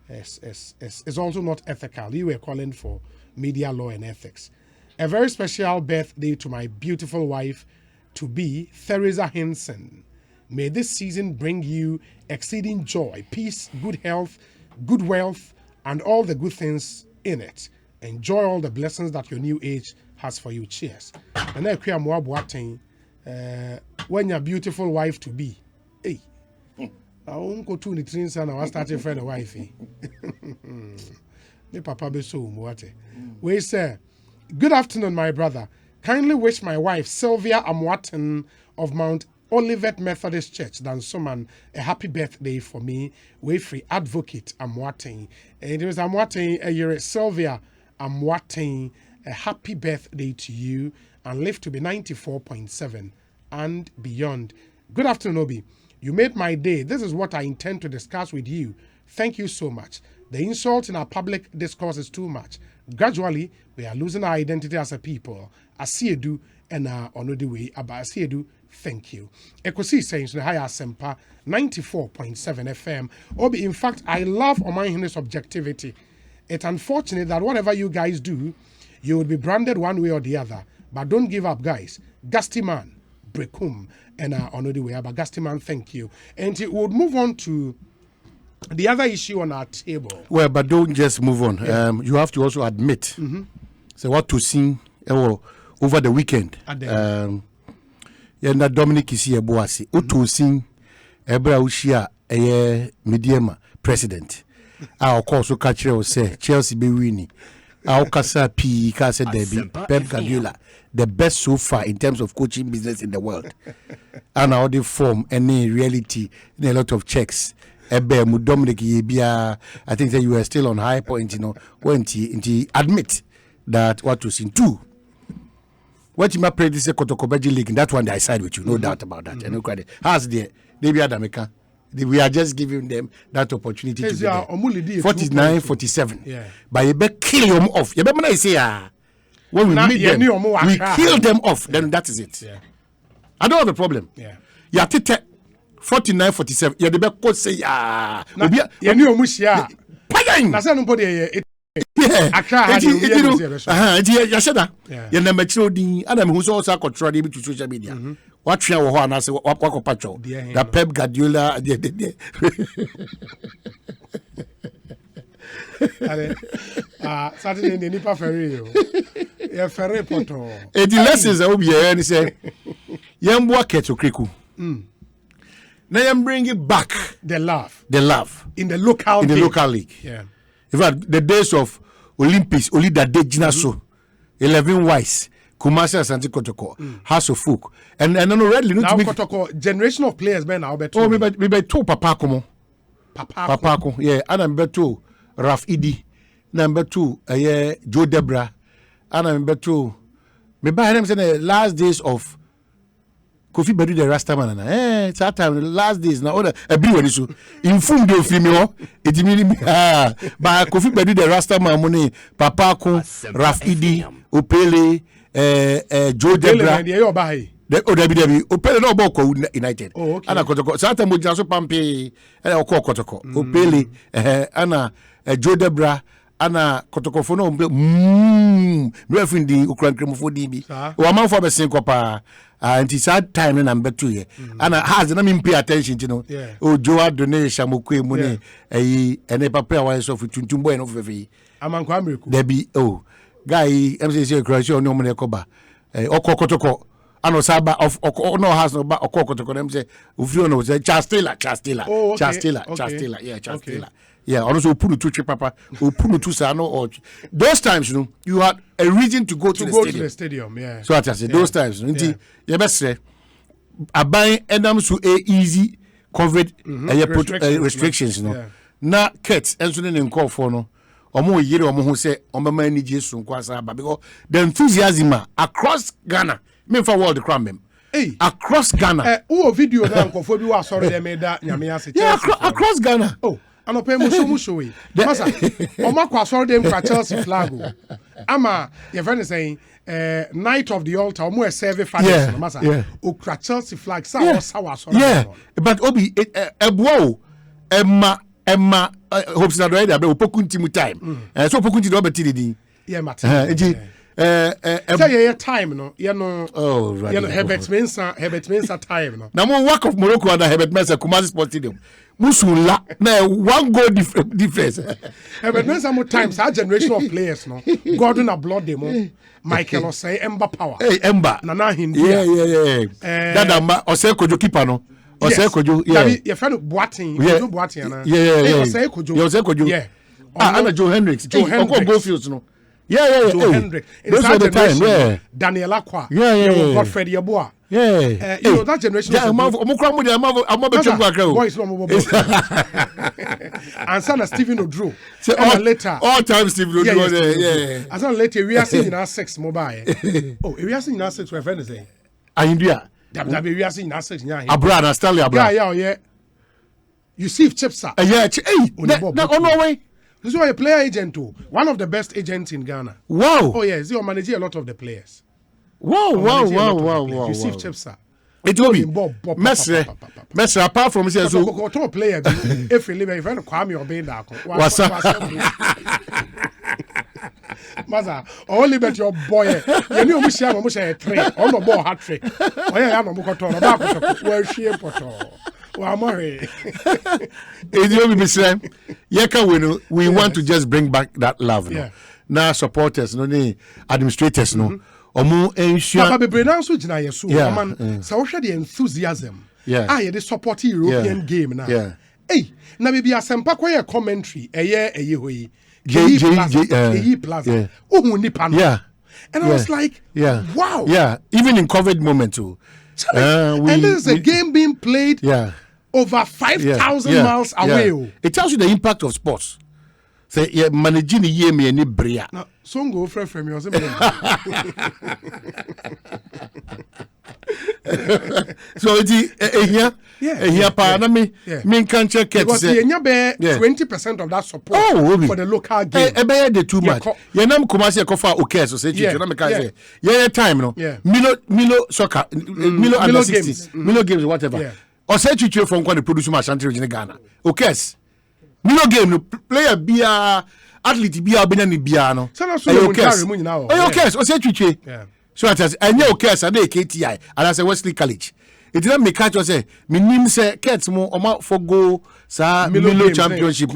is also not ethical. You were calling for media law and ethics. A very special birthday to my beautiful wife to be Theresa Henson. May this season bring you exceeding joy, peace, good health, good wealth, and all the good things in it. Enjoy all the blessings that your new age has for you. Cheers. And then when your beautiful wife to be, hey, I won't go to the train and I start a friend wife. Me papa be so muate. We say, good afternoon, my brother. Kindly wish my wife Sylvia Amwaten of Mount Olivet Methodist Church, Dansoman, a happy birthday for me. We free advocate Amwaten. And it was Amwaten, you're Sylvia Amwaten. A happy birthday to you and live to be 94.7 and beyond. Good afternoon, Obi. You made my day. This is what I intend to discuss with you. Thank you so much. The insult in our public discourse is too much. gradually we are losing our identity as a people. Asiedu and on the way about Asiedu. Thank you. Ekosiisen M'Ahiasem 94.7 FM. Obi, in fact, I love M'Ahiasem's objectivity. It's unfortunate that whatever you guys do, you will be branded one way or the other. But don't give up, guys. Gastiman, Brekum, and on the way. But Gastiman, thank you. And we would move on to the other issue on our table. Well, but don't just move on. Yeah. You have to also admit. So what to sing over the weekend. Yenda Dominic is here, Boasi. Utu sing Ebra Ushia, a medium president. Our course will catch you say Chelsea be winning. Our Casa P. Casa Debbie, Pep Guardiola, the best so far in terms of coaching business in the world. And how they form any reality in a lot of checks. Ebe mu Dominic Yebia, I think that you are still on high point, when he admit that what to sing too. What you might play this Kotokobeji League, that one I side with you, no doubt about that. No credit. How's the David Adameka? We are just giving them that opportunity to be there. 49-47. Yeah. But you better kill them off. You better say, when we meet them, we kill them off. Then that is it. Yeah. I don't have a problem. Yeah. You have to 49-47. You better say, you knew Mushia. Paying. Yeah, I said that. You never told me. Adam who's also controlling to social media. What you want to say? What patrol? The Pep Guardiola. Saturday in the Nipa Ferry. Yeah, Ferry Poto. The lessons I will be here and say, "Young boy, keto kriku." Now I'm bringing back the love in the local league. Yeah. In fact, the days of Olympics, only that day, Jinaso, 11 Wise, Kumasi Asante Kotoko, House of Folk, and I know already. Now Kotoko, generation of players, man, now better. Oh, maybe two Papako, yeah, and I'm better Raf Idi, number two, Joe Debra, and I'm better. Maybe I am saying the last days of Kofi Bedu the Rastaman. It's that time, the last days now. Everyone is informed of me. It means but Kofi Bedu the Rastaman money, Papako, Raf Idi, Opele, Joe Debra. Debbie, Opele no Boko United. Oh, okay. Anna Kotoko. Sata Mujaso Pampe, Kotoko, Opele, Anna, Joe Debra. Ana kotokofono mrefundi ukrankremofo dibi o amanfo be sen kopa anti sad time na number 2 ye ana has na me pay attention to no o Joa donation mokwe mu ne ene papa wa so fu tuntum boy no fefe amanko ameku debi o guy mcc creation no mo ne koba okokotoko ano saba of no has no ba okokotoko dem say ofrio no say Chastela yeah, also put to papa, or put to Sano or those times, you had a reason to go to the stadium. Yeah. So I said those times, you best say I buy Adams to a easy covered restrictions, Now cats and so then call for no or more year or more who say on my money just because the enthusiasm across Ghana, mean for world crime. Across Ghana. Video now for you are sorry they made that across Ghana. Oh. Ano pe musho we masa oma kwa sorry dem kwa Chelsea flag ama your friend is saying night of the altar omo serve fathers masa okra Chelsea flag sa sorry but obi ebowo emma hopes na do there be opokunti mu time so opokunti do be din say your time no oh right Herbert Mensah time no na mo work of Morocco under Herbert Mensah Kumasi Sports Stadium Musula na one goal difference Herbert Mensah more times our generation of players no Gordon a blood demo Michael Osei Emba Power Emba Nana Hindi that Osei Kojo keeper no Osei Kojo your friend Boateng na Osei Kojo and Joe Hendricks Goldfields no Joe Hendricks. Those were the time, Daniel Aqua. Godfrey Yeboah. You know that generation. Boys and son of Stephen Odro. Later. All time Stephen Odro. And son later we are seeing our 6 mobile. Oh, we are seeing our 6 my friend is saying. India. We are seeing our 6 Abra, Stanley Abra. Yeah. You see Chipsa. No way. This is why a player agent too. One of the best agents in Ghana. Wow. Oh yeah, he manage a lot of the players. Wow. You see Chepsa. It will be Messi apart from says so player if you live if you come your being that what's up Maza only bet your boy you know we share mo share 3 on the ball hat trick oh yeah no mo koto no ba ko we hwie poto wa mo he it will be Mr. Yeka we want to just bring back that love no now supporters no ni administrators no omu ensure Papa bebre na so gina yeso man so hwe the enthusiasm the support European game na hey na be asempa kwa commentary eye hoyi Plaza ohun nipa no and I was like wow even in COVID moment too and there's a game being played over 5,000 miles away it tells you the impact of sports. Say managing the year me any bria. Now, song go from you. So it's here pa na me can check it. Because you be 20% of that support for the local game. Be the too much. You nam commercial ko fa okay so say you na me can say. Yeah time no. Milo soccer, Milo under 60, Milo games whatever. Or say you from the produce match in Ghana. Okay. Milo game no player bia athlete bia be na ni bia no. So na so you carry mu nyina o. Okay, o say twitwe. So at as anya okay as na KTI and as Wesley College. It didn't make catch say me nim say Kets mo oma for go sa Milo championship.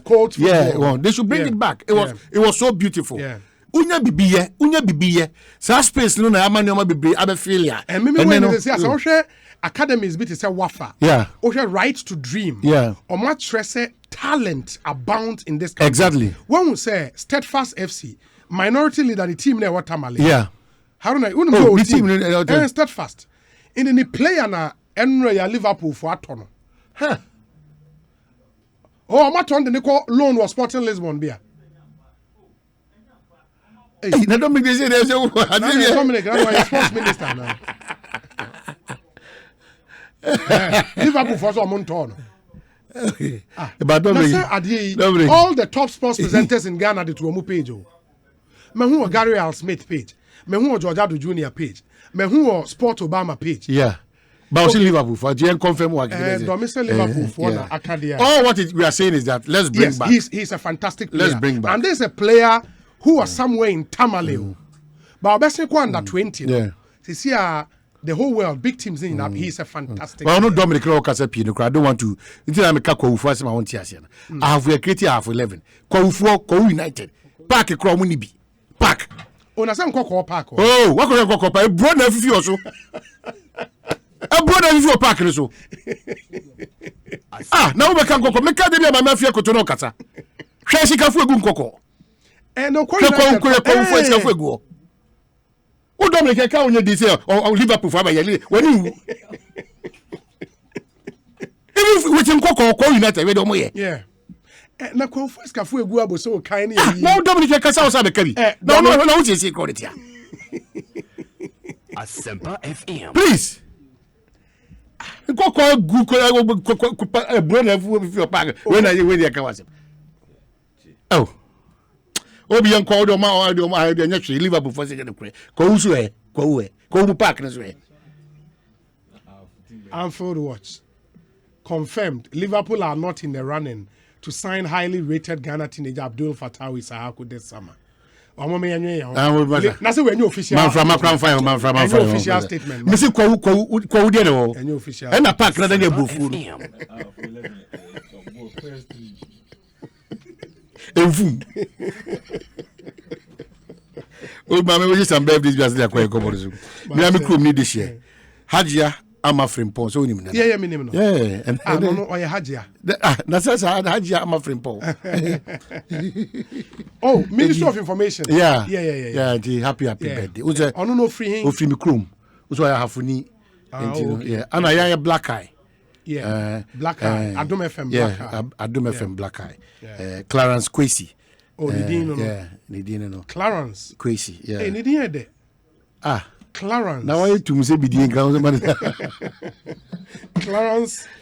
Cold well, they should bring it back. It was so beautiful. Unya bibiye. Sa space no na amani oma bibi abe failure. And me when they say so hwe academies bit say wafa. O hwe right to dream. Oma trese talent abound in this country. Exactly. When we say Steadfast FC, minority leader the team there what Tamale. Haruna, the team Steadfast. In the player na enro ya Liverpool for atono. Oh, I'm turn the call loan was Sporting Lisbon bia. Hey, na don't make this say Dominic, that's sports minister now. Liverpool for so monton. But all the top sports presenters in Ghana the Tuomu page. Me who Gary Al Smith page. Me who George Adu Jr. page. Me who Sport Obama page. But also Liverpool for the confirm what Domestic Liverpool for Acadia. All what we are saying is that let's bring back. He's a fantastic player. Let's bring back. And there's a player who was somewhere in Tamale. But obviously under 20. See the whole world, big teams in he's a fantastic. Well, no Dominic Rokas I don't want to. Until I make a call for my own tears. I have a creative half 11. Call United. Park a Cromuni Park. On a some cocoa park. Oh, what could I go up? I brought a few or so. I brought a few park or so. Now we can go. Make a my mafia cotono cata. She can feel good cocoa. And no go. Who Dominic account on this or Liverpool for when you even with him Coco United we don't na confess ka fu egu abo so kan na yi no Dominic ka sa o sa be kabi no what you say credit ya Asempa FM please Coco good brother fu your pack when you can was Obi yan called on my Liverpool for second credit ko usu ko mu park na so Anfield watch confirmed Liverpool are not in the running to sign highly rated Ghana teenager Abdul Fattah Issahaku this summer. Na say we any official man from official statement. Me say ko dey no. Any official. And na park na dey bufu. Evum. Oh mama we just am birthday just dey akwa ko bozo. Me am krom ni this year. Hajia ama frimpon so nim na. Yeah, me nim no. Yeah, and no oye Hajia. Na say Hajia ama frimpon. Oh, Ministry of Information. Yeah. Happy birthday. Uze ono no free him. O free me krom. Uzo ya hafuni. Yeah. Ana ya black eye. Black Eye. Adom FM Black Eye. Adom FM Black Eye. Clarence Kwesi. Oh, Nidino no. Nidino no. Clarence Kwesi. Hey, Nidino de. Clarence. Now I to say be Clarence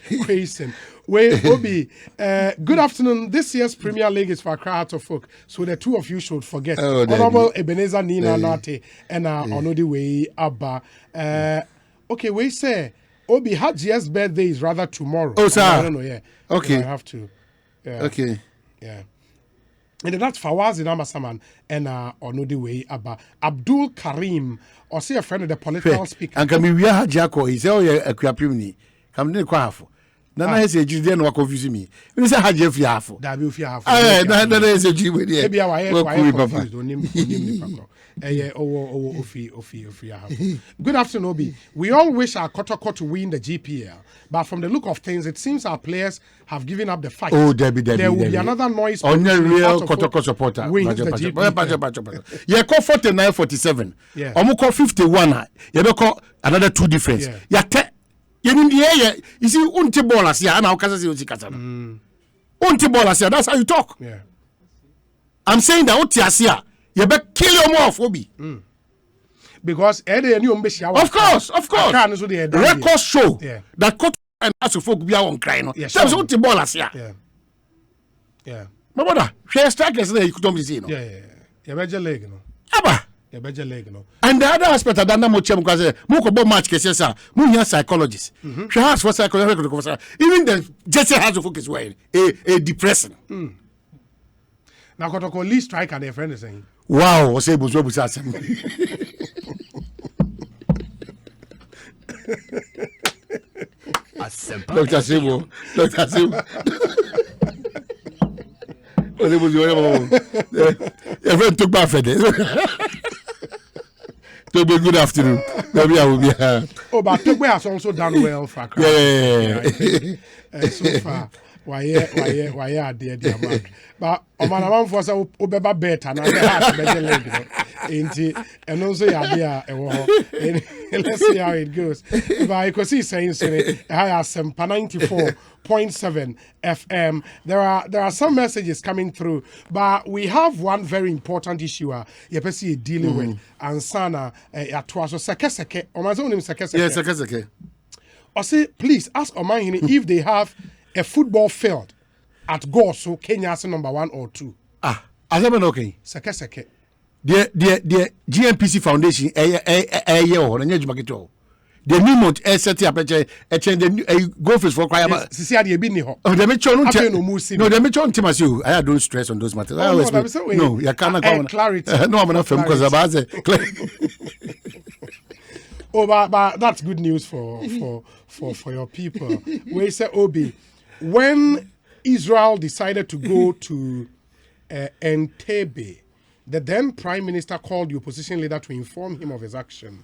Quayson. Wait, Obi, good afternoon. This year's Premier League is for Accra Heart of Folk, so the two of you should forget. Honorable Ebenezer Nina Nate and Onodi Way Abba. Okay, we say, Obi, Hajia's birthday is rather tomorrow. Oh, sir. I don't know, yeah. Okay. I have to. Yeah. Okay. Yeah. And that's Fawaz in Amasaman and Onodi Way Abba. Abdul Karim, or say a friend of the political speaker. And can we have Jacko? He said, oh, yeah, a crapuni. Come to the quaff. Nana is a Judean no confuse me. You say Haji Fiafo. That will Fiafo. Nana is a Jew with you. Maybe I confused. Good afternoon, Obi. We all wish our Kotoko to win the GPL, but from the look of things, it seems our players have given up the fight. Oh, Debbie. There will be another noise. On your real Kotoko supporter. Wins the GPL. You call 49-47. Yeah. Call 51. You call another 2 difference. Yeah. You see, unti ball as ya, and I'll unti ball as ya. That's how you talk. Yeah. I'm saying that unti as ya, you better kill your mouth, Obi. Because of course. Records show that cut and as you folk be on crying. Yeah, so unti ball as ya. Yeah. My brother, share strikers there you couldn't be seen. Yeah. You better leg, you know. Abba. And the other aspect of that because Moko match cases are more psychologists. She has for psychological. Even the Jesse has to focus way a depressing. Now got to least strike and their friend is saying. Wow, was able to Dr. Sebo. Everyone took back for this. To be good afternoon. Maybe I will be here. Oh, but Togbe has also done well for Accra. Yeah. So far, why are there, man? But Oman for so Obeba better and I have better leg. And also, yeah, let's see how it goes. But Ekosiisen M'Ahiasem 94.7 FM. There are some messages coming through, but we have one very important issue. You're dealing with. And Sana, Atwaso Sekeseke, or my own name Sekeseke. Yes, Sekeseke. Or say, please ask Omahini if they have a football field at Goso, Kenya's number 1 or 2. I haven't okay. Sekeseke. The GMPC Foundation, the new month, set up a golf is for choir. Oh, they make sure no, they make sure Timasu. I don't stress on those matters. No, you cannot come. Clarity. No, I'm not from because about it. Oh, but that's good news for your people. We say, Obi, when Israel decided to go to Entebbe, the then Prime Minister called the opposition leader to inform him of his action.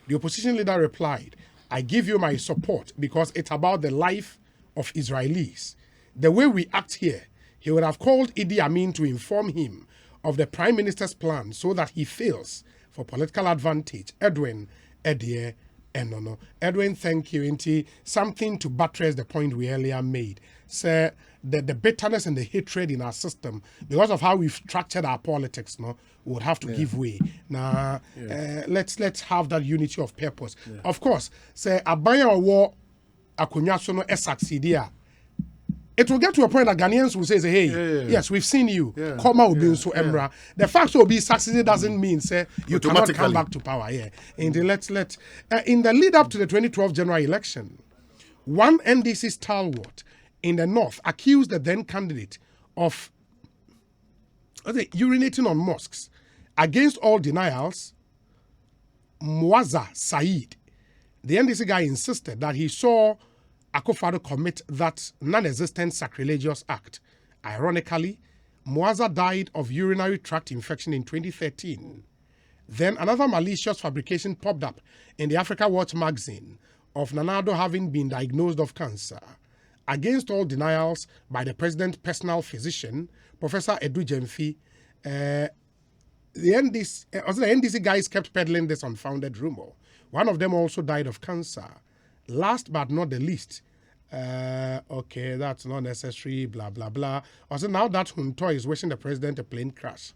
The opposition leader replied, I give you my support because it's about the life of Israelis. The way we act here, he would have called Idi Amin to inform him of the Prime Minister's plan so that he fails for political advantage. Edwin, Edie, Enono. Edwin, thank you. Inti, something to buttress the point we earlier made. Sir, the bitterness and the hatred in our system, because of how we've structured our politics, would have to give way. Now, let's have that unity of purpose. Of course, say Abaya war akunyaso no succeed. It will get to a point that Ghanaians will say, hey, yes, we've seen you. Come out being so Emra. The fact will be succeeded doesn't mean say you cannot come back to power. And let's in the lead up to the 2012 general election, one NDC stalwart in the north accused the then candidate of urinating on mosques. Against all denials, Muazza Said, the NDC guy, insisted that he saw Akufo-Addo commit that non-existent sacrilegious act. Ironically, Muazza died of urinary tract infection in 2013. Then another malicious fabrication popped up in the Africa Watch magazine of Nana-Addo having been diagnosed of cancer. Against all denials by the president's personal physician, Professor Edu Jemfi, the NDC guys kept peddling this unfounded rumor. One of them also died of cancer. Last but not the least, okay, that's not necessary, blah, blah, blah. Also, now that Hunto is wishing the president a plane crash.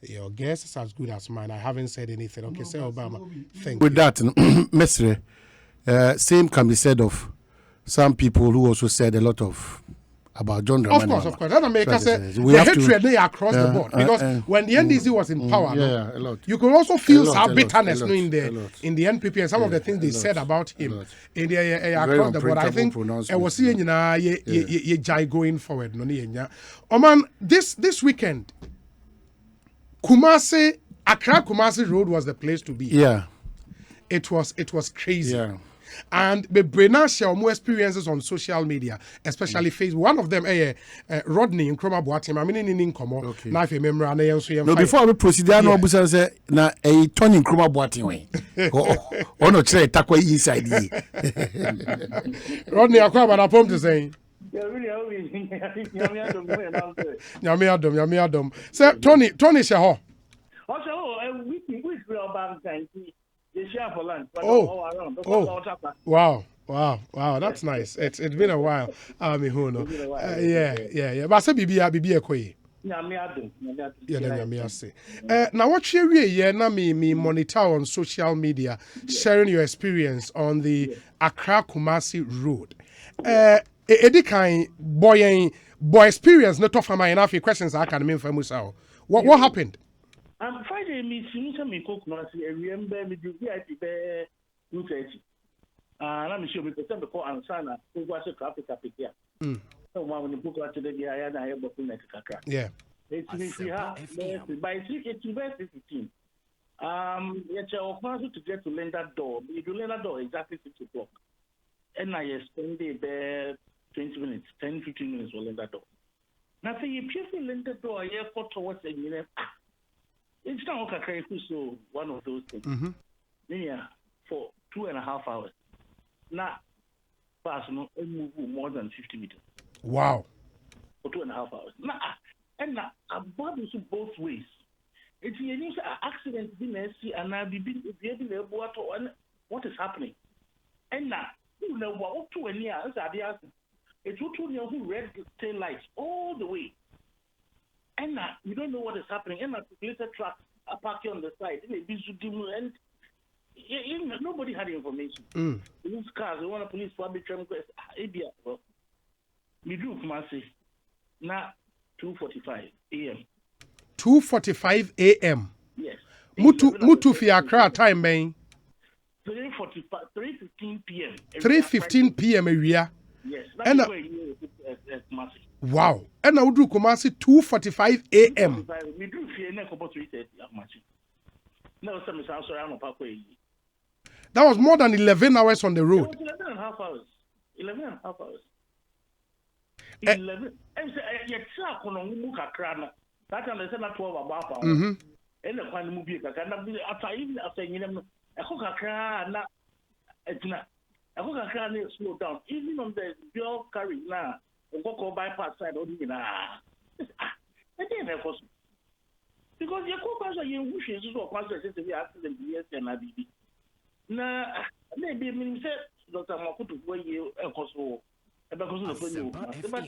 Your guess is as good as mine. I haven't said anything. Okay, say Obama. Thank With you. that, Mestre, same can be said of some people who also said a lot of about John Dramani. Of course. That America said we the have hatred to they across the board because when the NDC was in power, a lot. you could also feel some bitterness a in the lot. NPP and some of the things they said about him in the across the board. I think I was seeing ye jai going forward. No, man, this weekend, Accra Kumasi Road was the place to be. Yeah. It was crazy. Yeah. And the Brenna share more experiences on social media, especially Facebook. One of them, Rodney in Chroma Boatim. I mean, in Incomo. Okay. Now, if you remember, no, before we proceed, I know Busan say na a turning Chroma Boatim. Oh no, say takwa inside ye. Rodney, I come about a pump to say. Yami Adam. Say Tony Shaho. Also, we will about they share for lunch. Wow, that's nice. It's been a while. Yeah. But I said Bibi Ekoye. Now what you na me monitor on social media, sharing your experience on the Accra Kumasi Road. Edi kind boy experience not tough for my enough questions I can mean for Musa. What happened? Friday, me cook Kumasi. I remember me do VIP 2:30. Let me show you because before Ansana, who was a capital picture. So when you book out to the area, I have booked next Kakra. Yeah. It's by 15. Yet your to get to Linda door. You do Linda door exactly 6 o'clock. And I spend there 20 minutes, 10-15 minutes for Linda door. Now, say you pierce Linda door, I have got towards a minute. It's not okay, so one of those things. Yeah, for 2.5 hours. Now, pass no move more than 50 meters. Wow. For 2.5 hours. Now, and now, about this both ways. It's an accident, and I'll be able to what is happening. And now, you know what, to any year, it's who red tail lights all the way. And now, you don't know what is happening. And now, the later truck are parked on the side. And nobody had information. These cars, they want a police for arbitrary request. Well, we do Kumasi. Now, 2:45 a.m. 2:45 a.m. Yes. Mutu fi Accra time, man. 3:15 p.m. 3:15 p.m. area. Yes. That's where you Kumasi. Wow. And now do Kumasi 2:45 a.m. We do fear neck about 3:30 Kumasi. No, some is sorry, I'm a parkway. That was more than 11 hours on the road. It was 11.5 hours. 11.5 hours. 11. And say, that time they said not 12 about. And the kind of movie, after you know, I cook a car, not I cook a car slow down. Even on the dual carry now, or go bypass side, or even because your co-pastor, you wish you to pastor to be accident, yes, and I did. Now, maybe mean said Dr. Makutu, where you because of the but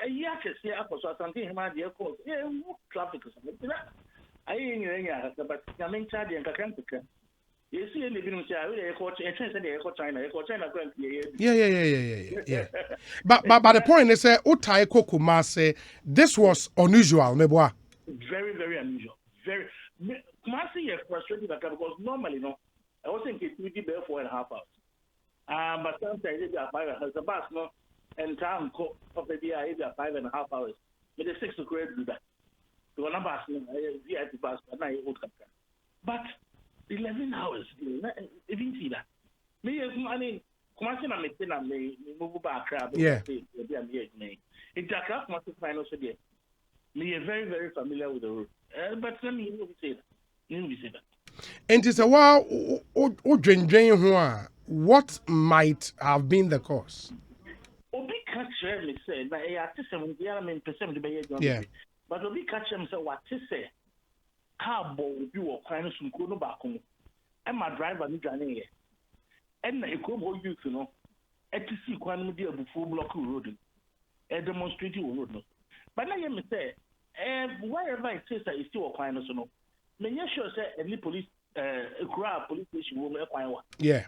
a year to say, I was something my dear course. Yeah, traffic or something. I ain't but I mean, Chad and Kakanka. You see, living with China, Yeah. But the point is, Otai Kumasi, this was unusual, Meboa. Very, very unusual. Very. Kumasi is frustrated because normally, no, I was thinking it would be there 4.5 hours. But sometimes it is 5 hours. The bus, no, and time of the day, it is 5.5 hours. But the 6 o'clock do that. The one bus, VIP bus, but now it would come. But 11 hours, even see that. Me, I mean, Kumasi na metina me move back. Yeah. It's a craft master final so me are very, very familiar with the road. But let me say that. And it's a while, what might have been the cause? Obi catch me say, na I just say, yeah. But Obi catch me say, what to say? Car will be or kind of some cool back home. And my driver, me here. And I come home, you know, at to see quite a before block road. A demonstrative road. But now you may say, wherever it says that it's still a crime, so no. Make sure say any police crowd police station will make one. Yeah.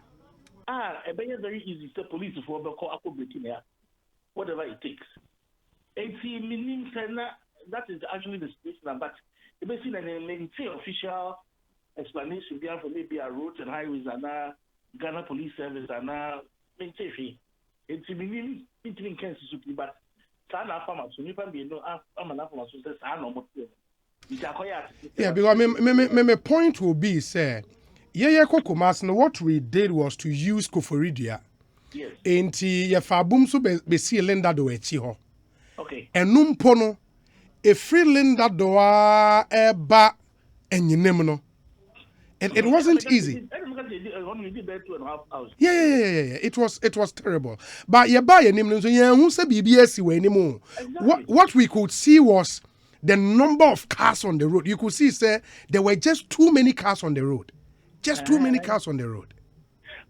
It very easy to police for call breaking here, whatever it takes. 80 meaning that is actually the situation, but it basically an official explanation behind for maybe a roads and highways and Ghana Police Service and maintain fee. It's meaning between Kansas City, but Sana farmers, so you can be no, I'm an farmer, so that's no. Yeah, because my point will be, say, Kokomas, what we did was to use Koforidia. Yes. Enti ye fa boom so be see Linda do echi ho. Okay. Enum pono e free Linda do eba enyinem no. And it wasn't easy. Yeah. It was terrible. But ye buy enim so ye hu se BBS we enim. What we could see was the number of cars on the road. You could see say there were just too many cars on the road. Just too many cars on the road.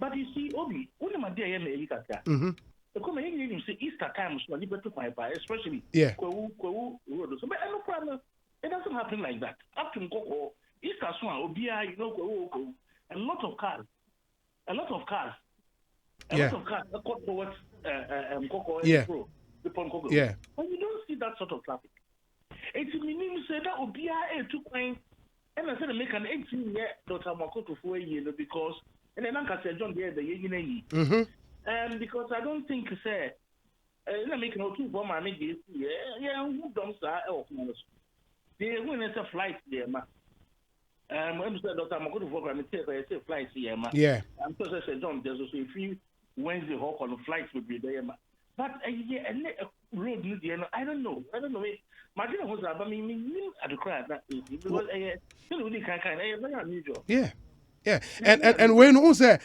But you see, Obi, when my dear Elikaka, the come you say Easter time, so you better find by, especially road. So, but no problem. It doesn't happen like that. Up to Nkoko, Easter soon, Obia, you know, a lot of cars, go towards Nkoko and the Ponkoko. Yeah. And you don't see that sort of traffic. It's meaning say that Obia took mine, and I said, make an 18-year daughter Makoto for a year because. And then I said, John, because I don't think, say, I'm making no two for my niggas. Yeah, who don't say, they win a flight there, ma. I'm saying, Dr. Makoto for me, say flights here, ma. Yeah. I'm supposed to say, John, there's also a few Wednesday hawk on the flights would be there, ma. But road, I don't know. My dinner was about me at the crowd that is because really kind of very unusual. Yeah. Yeah, and when we say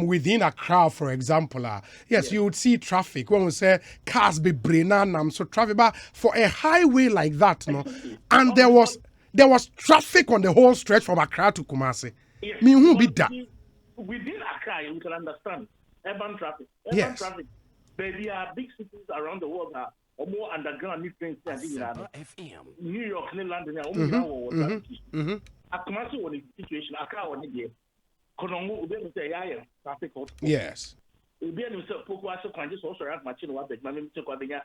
within a crowd, for example, yes, you would see traffic. When we say cars be brenanam, so traffic, but for a highway like that, no, and there was traffic on the whole stretch from Accra to Kumasi. Yes. Me who be that within Accra, you can understand urban traffic. Traffic. There are big cities around the world are more underground things than New York, London, Akumasi was the situation. Accra was the Konongo. Ube say yeah traffic hot. Yes. Ube ni say poku aso kwanji so so rat machine wa beg. Mami mche kwa benya.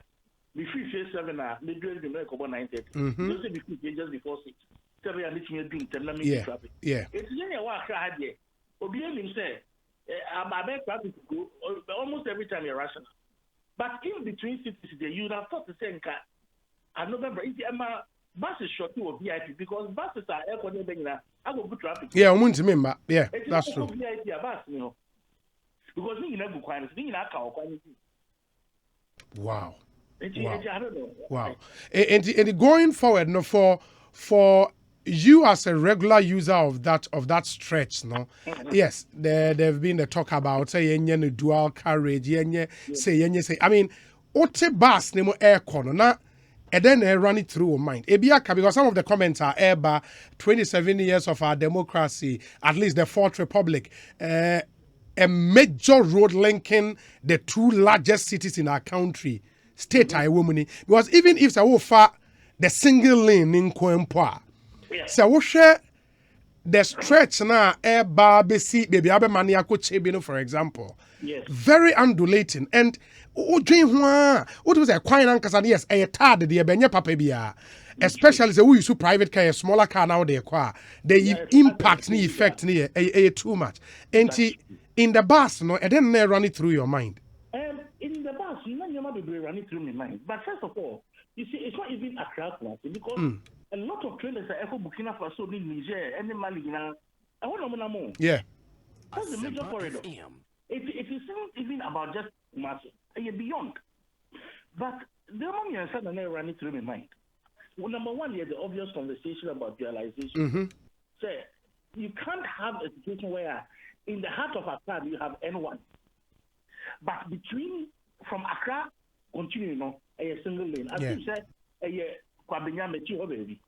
Be free face 7 na. Me do the make about 9:30. Just be free just before 6. 7 ya meeting you doing 10 na me traffic. Yeah. It's yeah wa Accra had there. Ube ni say about traffic go almost every time you're rational. But in between cities there, you would have thought the same car. I November, bus is short to a VIP because buses are air conditioning. I go good traffic. Yeah, yeah, that's true. VIP bus, you know, because you never require anything. Wow. I don't know. Wow. And going forward, no, for you as a regular user of that stretch, no, yes, there've been the talk about say dual carriage, say. I mean, ote bus nemo aircon na. And then run it through your mind. Because some of the comments are about 27 years of our democracy, at least the Fourth Republic, a major road linking the two largest cities in our country, state woman. Because even if the single lane in Kwempoa, so we share the stretch now, baby abe maniako chebino, for example, very undulating and. What was a quiet uncle? Yes, a tad the Benya Papabia, especially the way you use private car, a smaller car now, the impact, the effect, too much. And in the bus, no, and then they run it through your mind. In the bus, you know, you might be running through my mind. But first of all, you see, it's not even a crowd because a lot of trainers are echo Burkina Faso, Niger, and Mali. I want to know more. Yeah. That's the major corridor. It isn't even about just massive. Beyond. But the moment you said and I ran it through my mind. Well, number one, you had the obvious conversation about dualization. So you can't have a situation where in the heart of Accra you have N1. But from Accra, continue, a single lane. As you said, a Kwabenya Metio baby.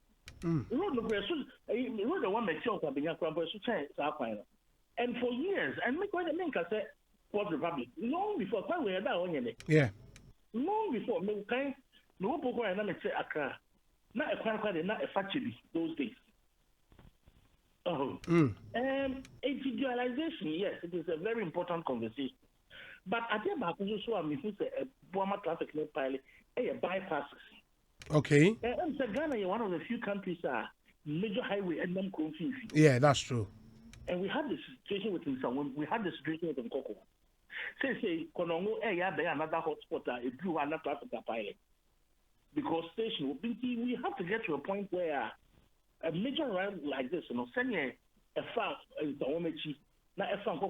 Road the one Metio Kwabenya Kwabenya. And for years, and make one I say, Fourth Republic. Long before, quite long before, no Poko and I say Accra. Not a quite not a factory those days. Oh, individualization, yes, it is a very important conversation. But I think about also I mean, who's a Burma traffic net pilot, bypasses. Okay. And Ghana is one of the few countries major highway and them confused. Yeah, that's true. And we had the situation with someone. We had the situation with Nkoko. Say, Konongo, another hotspot, a blue another traffic pilot. Because station, we have to get to a point where a major round like this, send a farm, not a farm,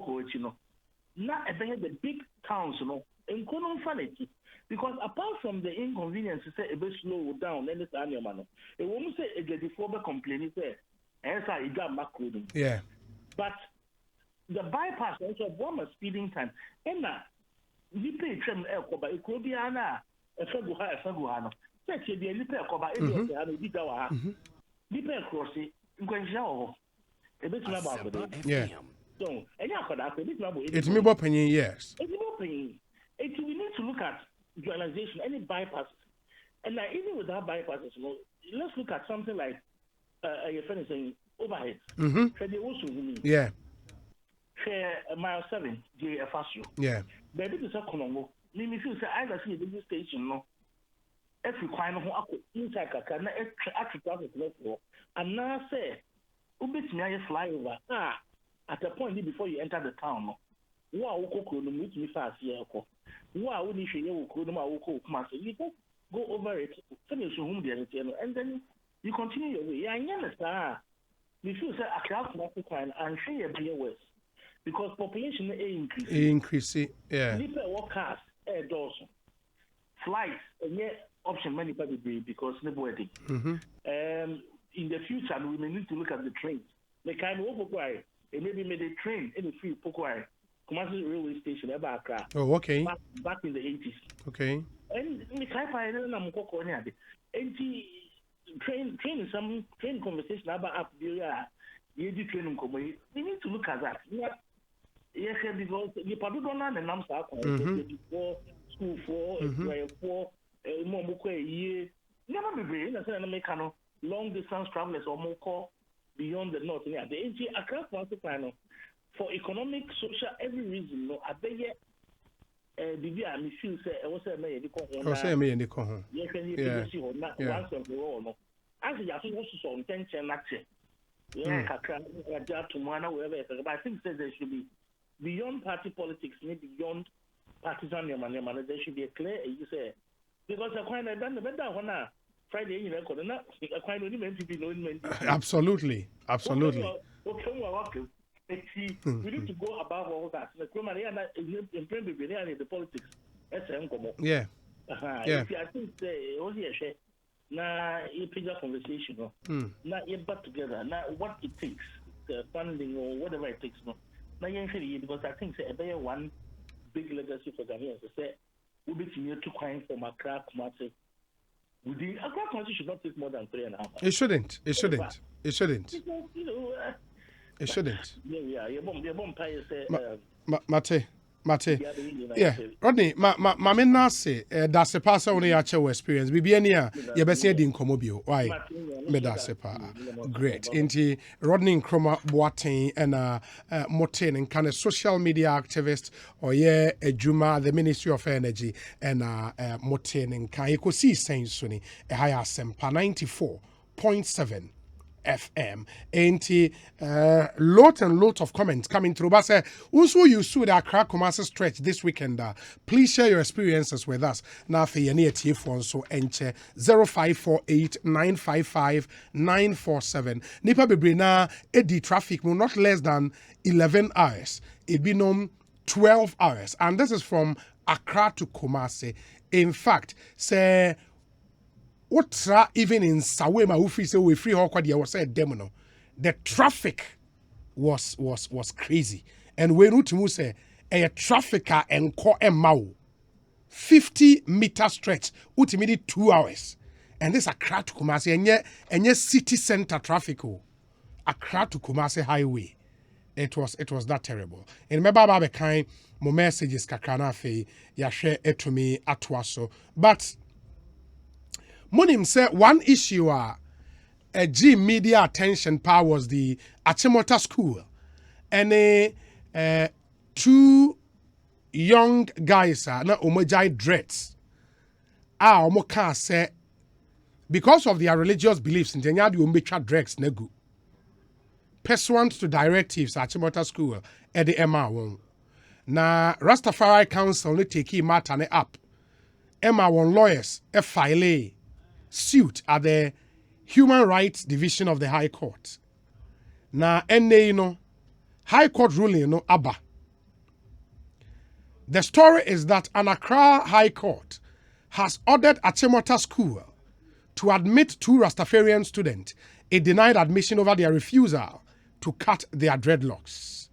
not the big towns, in Konon Fanity. Because apart from the inconvenience, say a bit slow down, then it's animal. It won't say a get the former complaining there. Yeah. But the bypass also one speeding time. And now, you pay trim air cover, it could be a faguano. Let's say the little cover, the pay crossing, going show. A bit about it. Yeah. So, and It's me opinion, yes. It's more pain. We need to look at dualization, any bypasses. And now, even without bypasses, let's look at something like your friend is saying overhead. Yeah. Mile 7, JFSU. Yeah. Baby, to say Colombo. Me feel say I see a big station, no. Every kind of inside Kakana, actually traffic flow. And now say, Ubit me fly over. At a point before you enter the town, no. Wow, meet me fast here. Wow, we should you just go over it, finish your home there, and then you continue your way. Yeah, I we feel say a crowd and share a worse because population increasing. Yeah. People work cars, air doors, flights, and option many people because nobody. In the future, we may need to look at the trains. The kind of work it maybe made a train in the free Pokwai, Kumasi railway station, Accra. Oh, okay. Back in the 80s. Okay. And the Kaipa and train some train conversation about up there. We need to look at that. Yes, because the Padudona and Namsa before school for Momoko year. Never be very Mekano, long distance travelers or more beyond the north. Yeah, the AG across final for economic, social, every reason. No, I beg you. I feel say I was a mayor. Yes, and you see once and for all. As you have also intention action. Yeah, tomorrow, wherever. But I think that there should be beyond party politics, maybe beyond partisan manner. There should be a clear, you say, because I find I've done the better one now. Friday, you record, and I find only meant to be known. Absolutely. Okay. We need to go above all that. The in the politics. Yeah. Yeah. I think only a share. Now, you pick up conversation. Now, you're back together. Now, what it takes, the funding or whatever it takes. Now, because I think a better one big legacy for Ghanaians is that we'll be near to crime from Accra, Kumasi. Within Accra County should not take more than 3.5 hours. It shouldn't. Because, It shouldn't. Yeah. Your bomb pie say. Mate. Yeah. Rodney, ma me na say that's a pass on your experience. Bibi any a ye be say di nkomo bio. Why? Me da se pa. Great. Inti Rodney Nkrumah Boateng and Moten and kind of social media activist or yeah Ejuma the Ministry of Energy and Moten and kan Ekosiisen M'Ahiasem 94.7 FM. Ain't lot and lot of comments coming through. But also you saw the Accra Kumasi stretch this weekend. Please share your experiences with us. Now for your near T4 so enche 0548 955 947. Nipa Bibrina edi traffic will not less than 11 hours. It be 12 hours. And this is from Accra to Kumasi. In fact, say Otra even in Sawema Ufi say we free Hawkwadi was said demono. The traffic was crazy. And when Utimu say a trafficker and call a mau 50-meter stretch, ultimately 2 hours. And this Accra to Kumasi and yet city center traffic Accra to Kumasi highway. It was that terrible. And remember Baba kind mo messages kakrana fe ya share etumi atwaso. But Monim said one issue a G media attention power was the Achimota school. And two young guys are not omojai dreads. Omo can say because of their religious beliefs in Jenya the umbecha dreads negu. Pursuant to directives at Achimota school at the Emma won. Na Rastafari Council ne take matter ne up. Emma won lawyers file suit at the Human Rights Division of the High Court. Na ene no High Court ruling no abba. The story is that an Accra High Court has ordered Achimota School to admit two Rastafarian students. It denied admission over their refusal to cut their dreadlocks.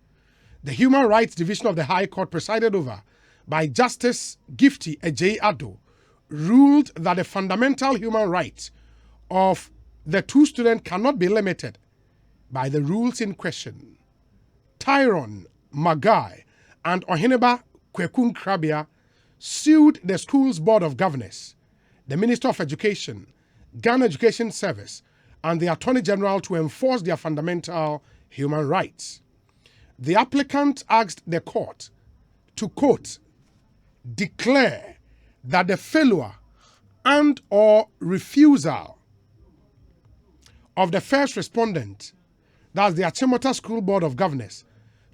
The Human Rights Division of the High Court, presided over by Justice Gifty Ejay Ado, ruled that the fundamental human right of the two students cannot be limited by the rules in question. Tyrone Magai and Ohineba Kwekun Krabia sued the school's Board of Governors, the Minister of Education, Ghana Education Service, and the Attorney General to enforce their fundamental human rights. The applicant asked the court to, quote, declare that the failure and or refusal of the first respondent, that's the Achimota School Board of Governors,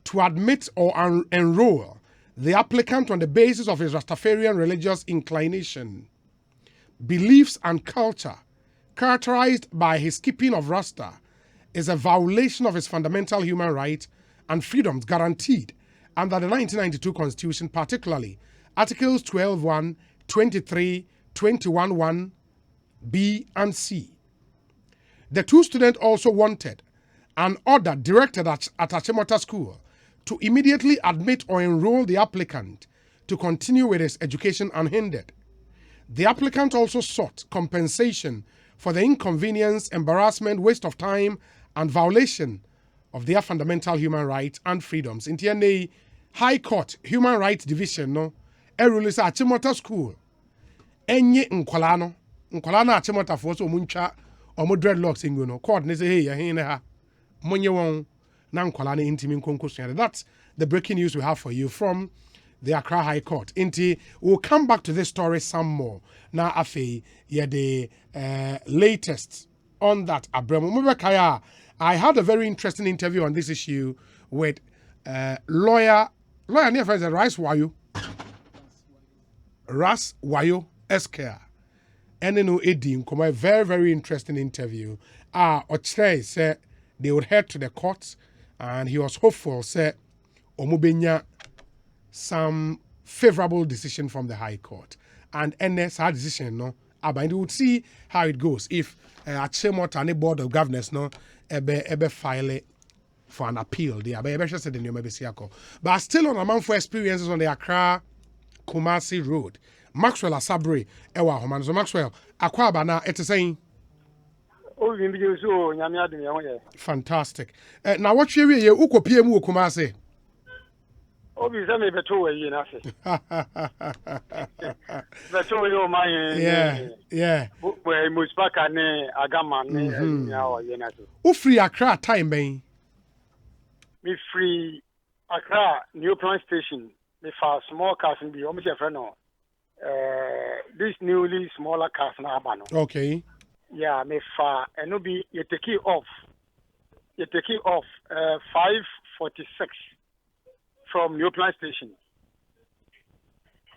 to admit or enroll the applicant on the basis of his Rastafarian religious inclination, beliefs and culture, characterized by his keeping of Rasta, is a violation of his fundamental human rights and freedoms guaranteed under the 1992 Constitution, particularly Articles 12.1, 23, 21.1, B and C. The two students also wanted an order directed at Achimota School to immediately admit or enroll the applicant to continue with his education unhindered. The applicant also sought compensation for the inconvenience, embarrassment, waste of time, and violation of their fundamental human rights and freedoms. In the High Court Human Rights Division, no, release Achimota School. Enye nkwala na Achimota for so muncha omo dreadlocks ingo no. Court ne say hey ya hin ha. Monye won na nkwala na intimi nkonkoso. That's the breaking news we have for you from the Accra High Court. Inti, we'll come back to this story some more. Now, afe, yeah, the latest on that. Abramo, I had a very interesting interview on this issue with lawyer near friends Ras Wayo Esquire. And then Edim come a very, very interesting interview. Ochre said they would head to the courts, and he was hopeful, said Omubenya some favorable decision from the High Court. And NS had decision, no, and we would see how it goes if Achimota and the Board of Governors, no, ebe file for an appeal. They are interested in your but still on amount for experiences on the Accra Kumasi Road. Maxwell Asabre, Ewa Homan. So Maxwell, Akwa Bana, it's saying. Fantastic. Now what you hear, Uko PMU Kumasi? Yeah. Free Accra time, man. Me free Accra New Plan Station. Me for small cars and be almost a friend. This newly smaller cars na abano. Okay. Yeah, me for and no be you take it off. You take it off 5:46. From New Plan Station.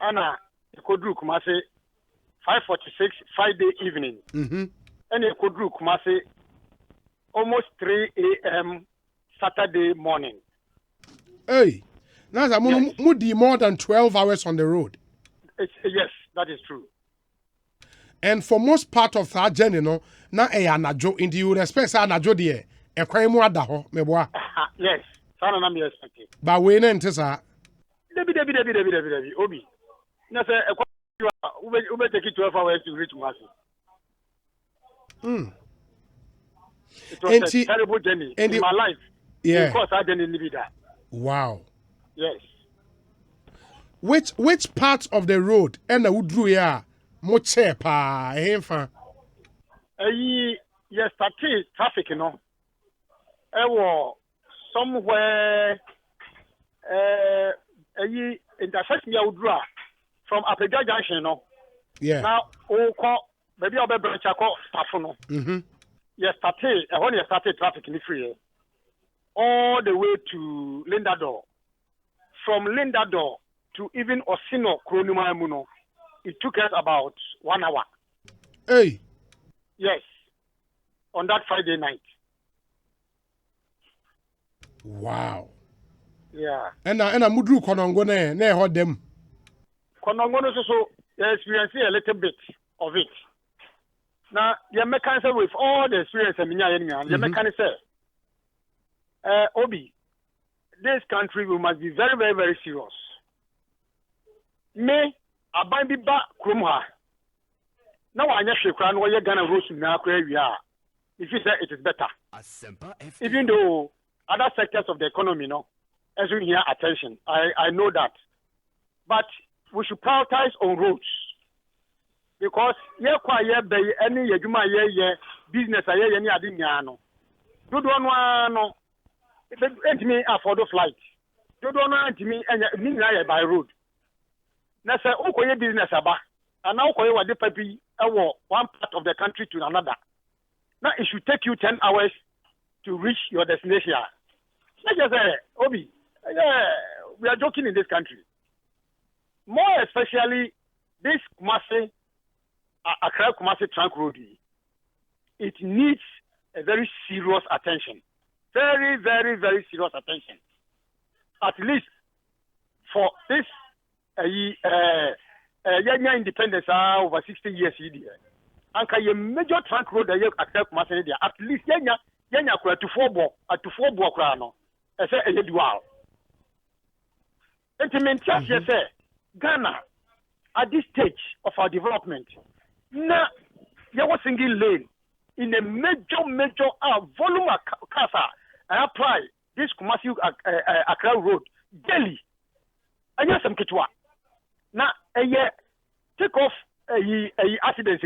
Anna, you could do Kumasi 5:46 Friday evening. And you could do Kumasi almost 3 a.m. Saturday morning. Hey, that's yes. More than 12 hours on the road. Yes, that is true. And for most part of that journey, no, na anajo in the respect anajo there. E kwai mu adaho meboa. Yes. But we ain't sir. Debbie. Obi. Na say we take it 12 hours to reach Kumasi. It was a terrible journey in my life. Yeah. Of course, I didn't live that. Wow. Yes. Which part of the road and the would drew ya moche pa yes, traffic, you know. Somewhere intersection you draw from Apega Junction, you know. Yeah. Now, maybe I'll be branch staff, no. Yes, when you started traffic in the free, all the way to Lindador. From Lindador to even Osino Kronuma Muno, it took us about 1 hour. Hey. Yes, on that Friday night. Wow. Yeah. And Mudru Konongo ne hold them. Konongo also experiencing a little bit of it. Now, the mechanism with all the experience in the mechanism, Obi, this country we must be very, very, very serious. Me, I be back Krumha. Now I know you can wear Ghana rules now where we are. If you say it is better. Even though other sectors of the economy, as we hear attention, I know that. But we should prioritize on roads. Because any business any addinyano. Do no me afford the flight. Do me by road. Now say business aba. And now what the papi one part of the country to another. Now it should take you 10 hours to reach your destination. Not just Obi, we are joking in this country. More especially this Accra Kumasi Trunk Road. It needs a very serious attention. Very, very, very serious attention. At least for this independence over 60 years. And can you major trunk road that you accept Massenia? At least Yanya to 4 block rano. I say a dual. And you say Ghana at this stage of our development. Now, you was single lane in a major volume of casa. I apply this Kumasi Accra Road daily. And yes, some kitwa. Now, take off a accident,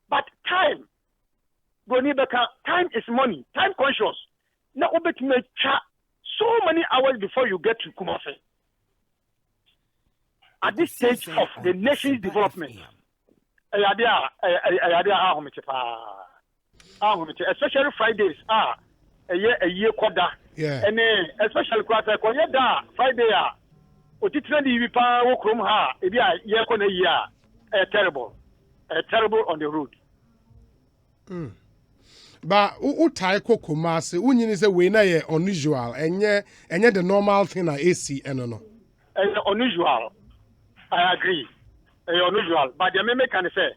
but time, time is money, time conscious. Now, so many hours before you get to Kumasi. At this stage of the nation's development, especially Fridays a year quarter, and especially quarter Friday. Terrible on the road. But utai ko Kumasi, unyini se we na ye unusual, enye the normal thing na AC no. Unusual. I agree. Unusual. But the meme can say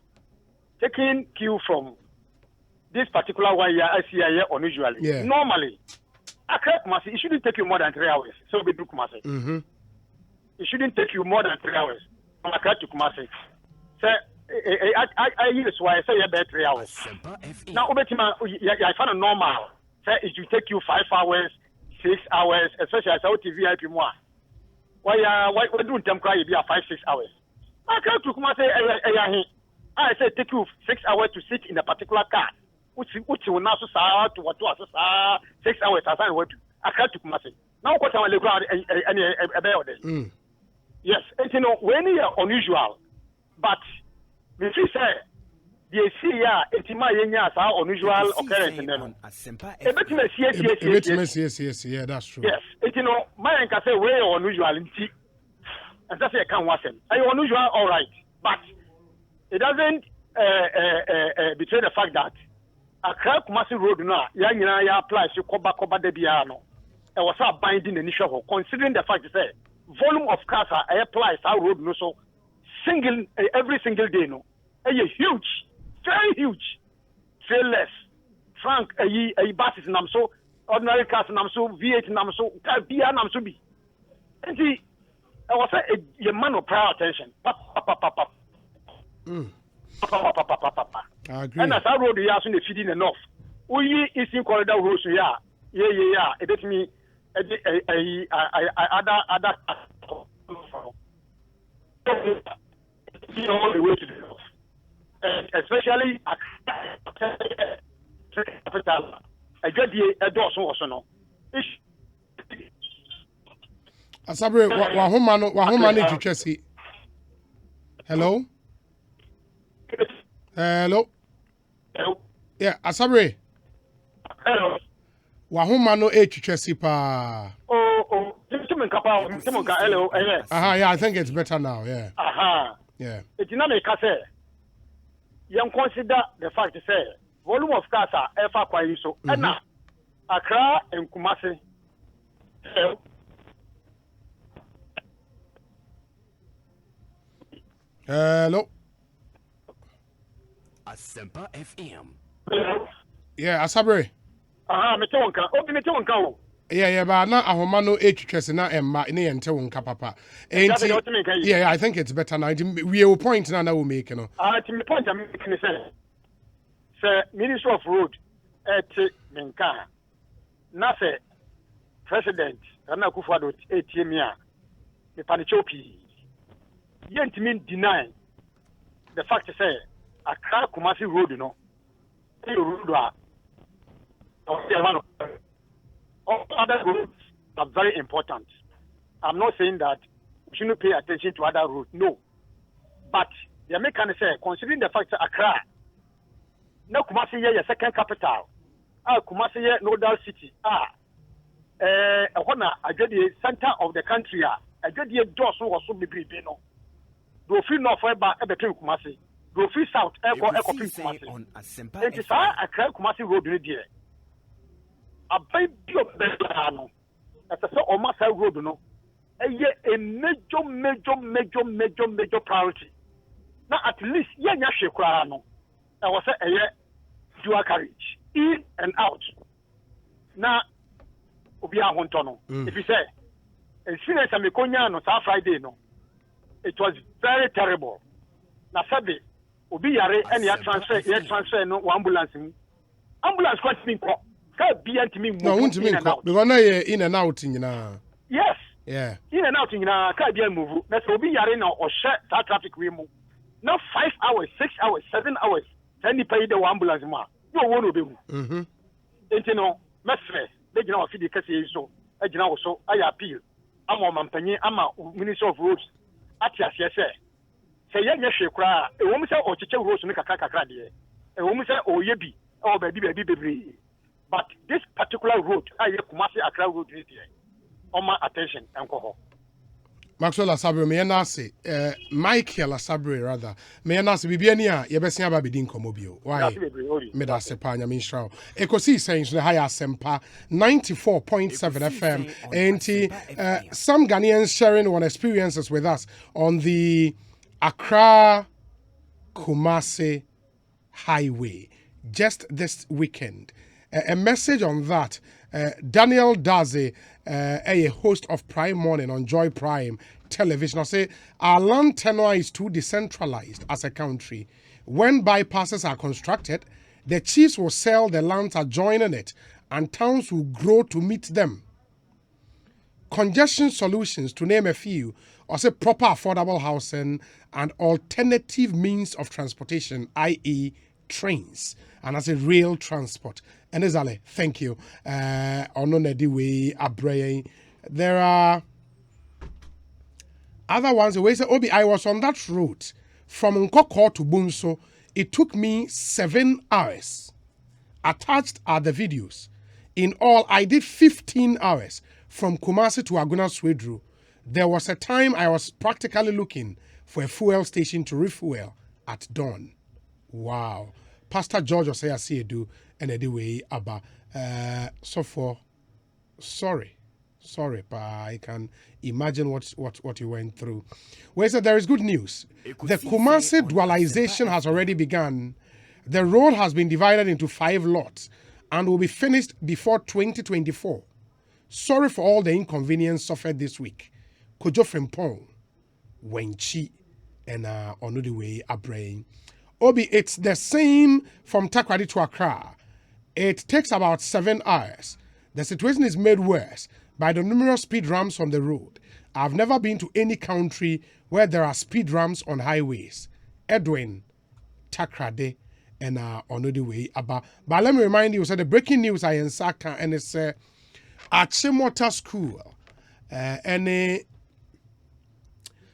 taking cue from this particular one year I see unusually. Yeah. Normally, Accra Kumasi, it shouldn't take you more than 3 hours. So we do Kumasi. It shouldn't take you more than 3 hours from Accra to Kumasi. So, I use why I say about 3 hours. Now, I find a normal. Say it should take you 5 hours, 6 hours, especially as I VIP more. Why do them cry? It be 5-6 hours. Accra to Kumasi, I say take you 6 hours to sit in a particular car. Which will now to 6 hours as I went to Accra to Kumasi. Now, what I want to go about it. Yes, and when you are unusual, but if you say the CR, it's my unusual occurrence in them. Yes, yeah, that's true. Yes, my can say way unusual in tea, and that's a can wasn't. Are you unusual? All right, but it doesn't betray the fact that Accra Kumasi Road now, ya applies to Koba de Biano. It was a binding initial, considering the fact that volume of cars applies our road no so every single day no. Huge, very huge. Trailers, trunk, buses nam so, ordinary cars nam so, V8 nam so, BR nam so be. And see, I was a man of prior attention. I agree. And as our road is in the feeding enough. We is in corridor roads yeah. It makes me other all the way to the north. Especially capital. I get the doors also no. Asabre, wahoma ne twetwesi. Hello? Hello? Hello. Yeah, Asabre. Hello. Wahoma no twetwesi pa. Oh, hello. Yeah, I think it's better now, yeah. Yeah. It's not a case. You consider the fact say volume of cars are ever quite so. And now, Accra and Kumasi. Hello? Asempa FM. Hello. Yeah, Asabre. Metonka. Yeah, but now ahoma no twetwesi na emma ne yente wonka papa. Yeah, I think it's better now. We will point now that we make no. To me point I'm making say Minister of Road at Menka. Na say President Nana Akufo-Addo ATM ya me panichopi. Yent mean deny the fact say Accra Kumasi Road no. All other roads are very important. I'm not saying that we shouldn't pay attention to other roads. No. But the Americans say, considering the fact that Accra, now Kumasi is your second capital, Kumasi is nodal city, the center of the country, I get the doors who also be no. Do feel north by between Kumasi. Do feel south Kumasi. It is Accra Kumasi Road there. A baby of Belano, as I saw on my side road, no, a major priority. Now, at least, Yashkrano, I was a dual carriage, in and out. Now, Obia Hontono, if you say, as soon as I'm a Conyano, Friday, no, it was very terrible. Now, Saturday, Obiare, and your transfer, no ambulance. Ambulance quite me. No, won't mean because now in and out in yes. Yeah. In and out in can't move. That's will be yarena or share that traffic remove. Now 5 hours, 6 hours, 7 hours. Then you pay the ambulance ma. No one will be. And you know, Mestre, they know if the case is so. I know so I appeal. I'm on Mampany, I'm a Minister of Roads. At yes, say yes, you cry. A woman say or chicha roads make a cradia. A woman say oh yebi or baby. But this particular road, Kumasi Accra Road, is here. On my attention, alcohol. Maxwell Asabre, may I say, Michael Asabre, rather, may I say, Bibiania, Yebesia Babidin Comobio. Why? Medasepanya Minstrel. Ekosiisen M'Ahiasem 94.7 FM. And some Ghanaians sharing one experiences with us on the Accra Kumasi Highway just this weekend. A message on that. Daniel Daze, a host of Prime Morning on Joy Prime Television, I say our land tenure is too decentralized as a country. When bypasses are constructed, the chiefs will sell the lands adjoining it, and towns will grow to meet them. Congestion solutions, to name a few, or say proper affordable housing and alternative means of transportation, i.e., trains, and as a rail transport. And Ezale, thank you. There are other ones. The say, Obi, I was on that route from Nkoko to Bunso. It took me 7 hours. Attached are the videos. In all, I did 15 hours from Kumasi to Aguna Swedru. There was a time I was practically looking for a fuel station to refuel at dawn. Wow. Pastor George Osaya Siedu and anyway Abba. Sorry, but I can imagine what you went through. Well, so there is good news. The Kumasi dualization has already begun. The road has been divided into 5 lots and will be finished before 2024. Sorry for all the inconvenience suffered this week. Kojo Frimpong, Wenchi, and on the way Abrain. Obi, it's the same from Takoradi to Accra. It takes about 7 hours. The situation is made worse by the numerous speed ramps on the road. I've never been to any country where there are speed ramps on highways. Edwin Takrade and on the way about. But let me remind you, so the breaking news I in Saka and it's at Chimota School. Any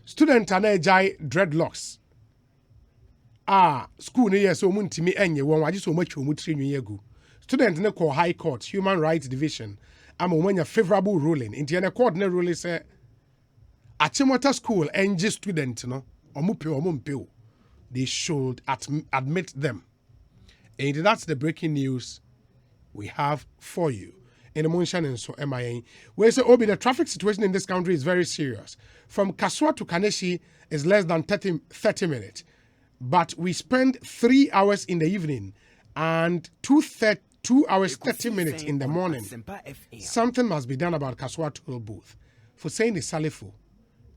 student and a jai dreadlocks. School near so muntimi enye one waji so much mutri nyegu. Student ne call High Court, Human Rights Division. I'm a favorable ruling. In the court ne ruling say at Chimota School, NG student no omupe. They should admit them. And that's the breaking news we have for you. In the Moonshan and so MIA. Where say, Obi, the traffic situation in this country is very serious. From Kaswa to Kaneshi is less than 30 minutes. But we spend 3 hours in the evening and 2 hours 30 minutes in the morning. Something must be done about Kaswa toll booth. For saying the Salifu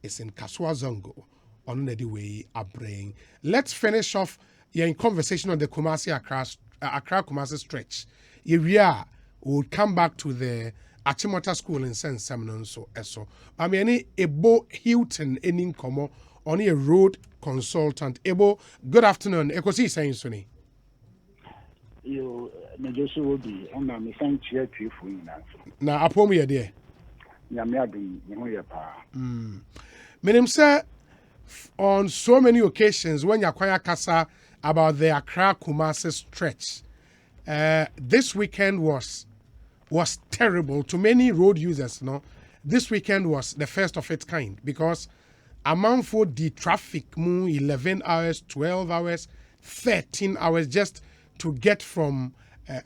is in Kaswa Zongo. On the way Abrain. Let's finish off in conversation on the Kumasi Accra Kumasi stretch. Here we'll come back to the Achimota School in Saint Simon so. I mean any Ebo Hilton in Komo on a road consultant. Ebo, good afternoon. Ekosiisen M'Ahiasem. You Najosu will be on my mission chair to you for you now. Now upon me there. Yamiadi, you know your power. Meaning, sir, on so many occasions when Yakwaya Kasa about the Accra Kumasi stretch, this weekend was terrible to many road users. No, this weekend was the first of its kind because amount for the traffic 11 hours, 12 hours, 13 hours just to get from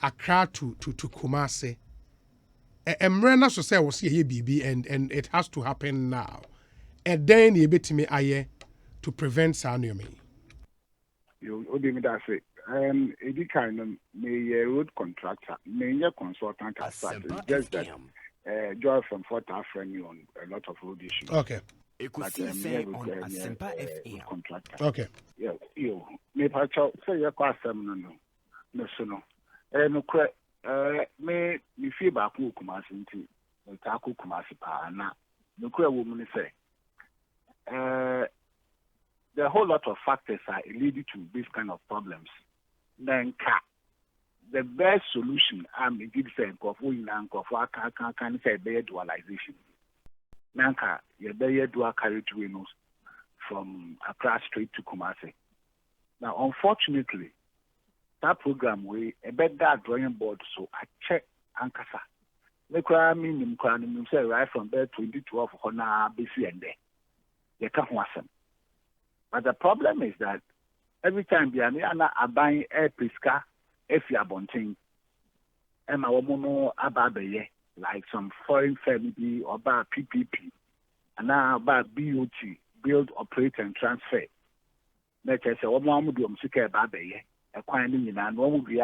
Accra to Kumasi. Emrena so say was here BB and it has to happen now. And then you bet me aye to prevent Sanomi. You would that say, any kind of road contractor, may consultant as such. It's just that Joy from Fort African on a lot of road issues. Okay. Ekosiisen M'Ahiasem. Contractor. Okay. Yeah, you may patch out say your class no. Me feel back Kumasi into Taku Kumasi pa na no woman say. There are a whole lot of factors are leading to this kind of problems. Then the best solution I'm give say can say dualization. Nanka you dual carriageway from Accra straight to Kumasi. Now unfortunately that program we a better drawing board so I check Ankasa. Say right from there 2012 Hona BC and there. You can't watch them. But the problem is that every time they are buying air pisca, if you are bunting, and our mono ababe, like some foreign family or bar PPP, and now about BOT, build, operate, and transfer. Let's say, one more do Msika Babe, acquiring in and one will be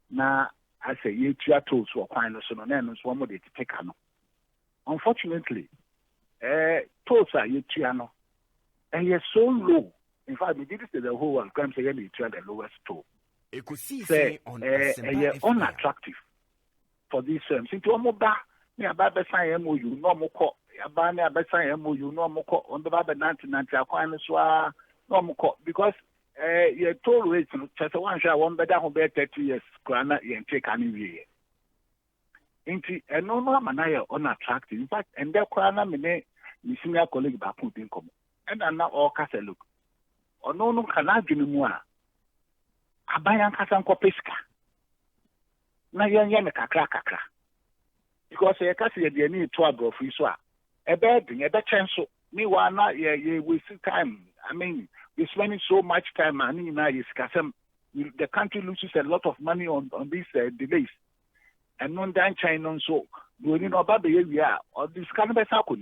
now. I say, you tools were acquiring so no names, one more to take on. Unfortunately, tolls are yet and you're so low. In fact, we did this to the whole world. Crime say you the lowest toll. Ekosiisen You're unattractive for these firms. Into a mobile, near Baba sign MOU, no more call. Abana Bessa MOU, no more call on the Baba 1990 acquiring no more call because your toll rates just one share one better who bear 30 years, Grana, and take any year. Into a no manaya unattractive. In fact, and their Grana Mine. My senior colleague ba put in come and now all cast a look or no can I do more abayan kasan ko pesca na yan kakra because a kasi de ni to abro free so a bed chance so me wana ye waste time. I mean we spending so much time and now is kasem the country loses a lot of money on these delays and non dan China so we no ba be we are or this can be sa ko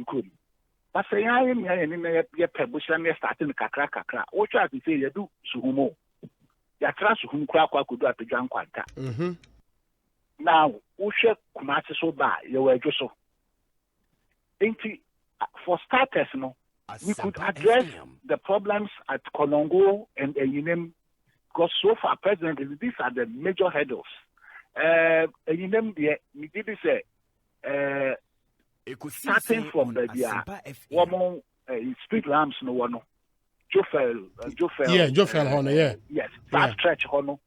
but say I am here and you publishing starting kakra. What I say you do suhumo. Ya trust suhum kwa could do at the John Quanta. Now, Usha Kumasi so bad, you were just so. For starters, no, we could address the problems at Kolongo and Eyinem because so far presently these are the major hurdles. Eyinem we did say starting from the woman street lamps no one Jofel Hono, yeah. Yes, that stretch Hono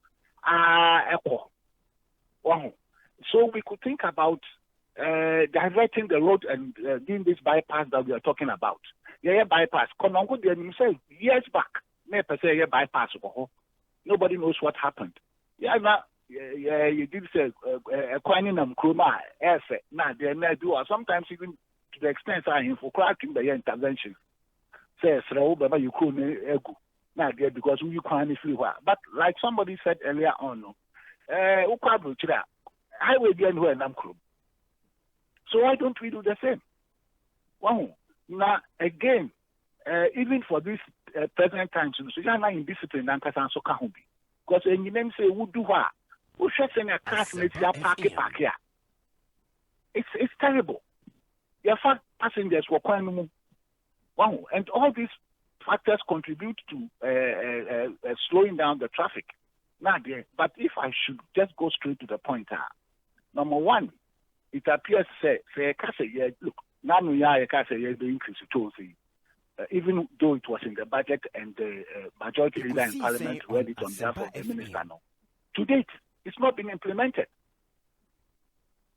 echo. Wow. So we could think about diverting the road and doing this bypass that we are talking about. Yeah, bypass. Konongo did himself years back. Never say bypass. Nobody knows what happened. Yeah, now you did say coining them kroma effort. Now they may do, or sometimes even to the extent I am for cracking the intervention. Say, throw, but you couldn't ego. Now, because you can't free. But like somebody said earlier on, highway being where I'm crew. So why don't we do the same? Wow. Now again, even for this present time, so you are not in discipline and so can be. Because when you name say who do what, who should send a car to park here. It's terrible. Your fact passengers were quite wow, and all these factors contribute to slowing down the traffic. Now, but if I should just go straight to the point, number one, it appears say look, now we are the increase to even though it was in the budget and the majority leader in parliament read it on behalf of the minister. No, to date, it's not been implemented.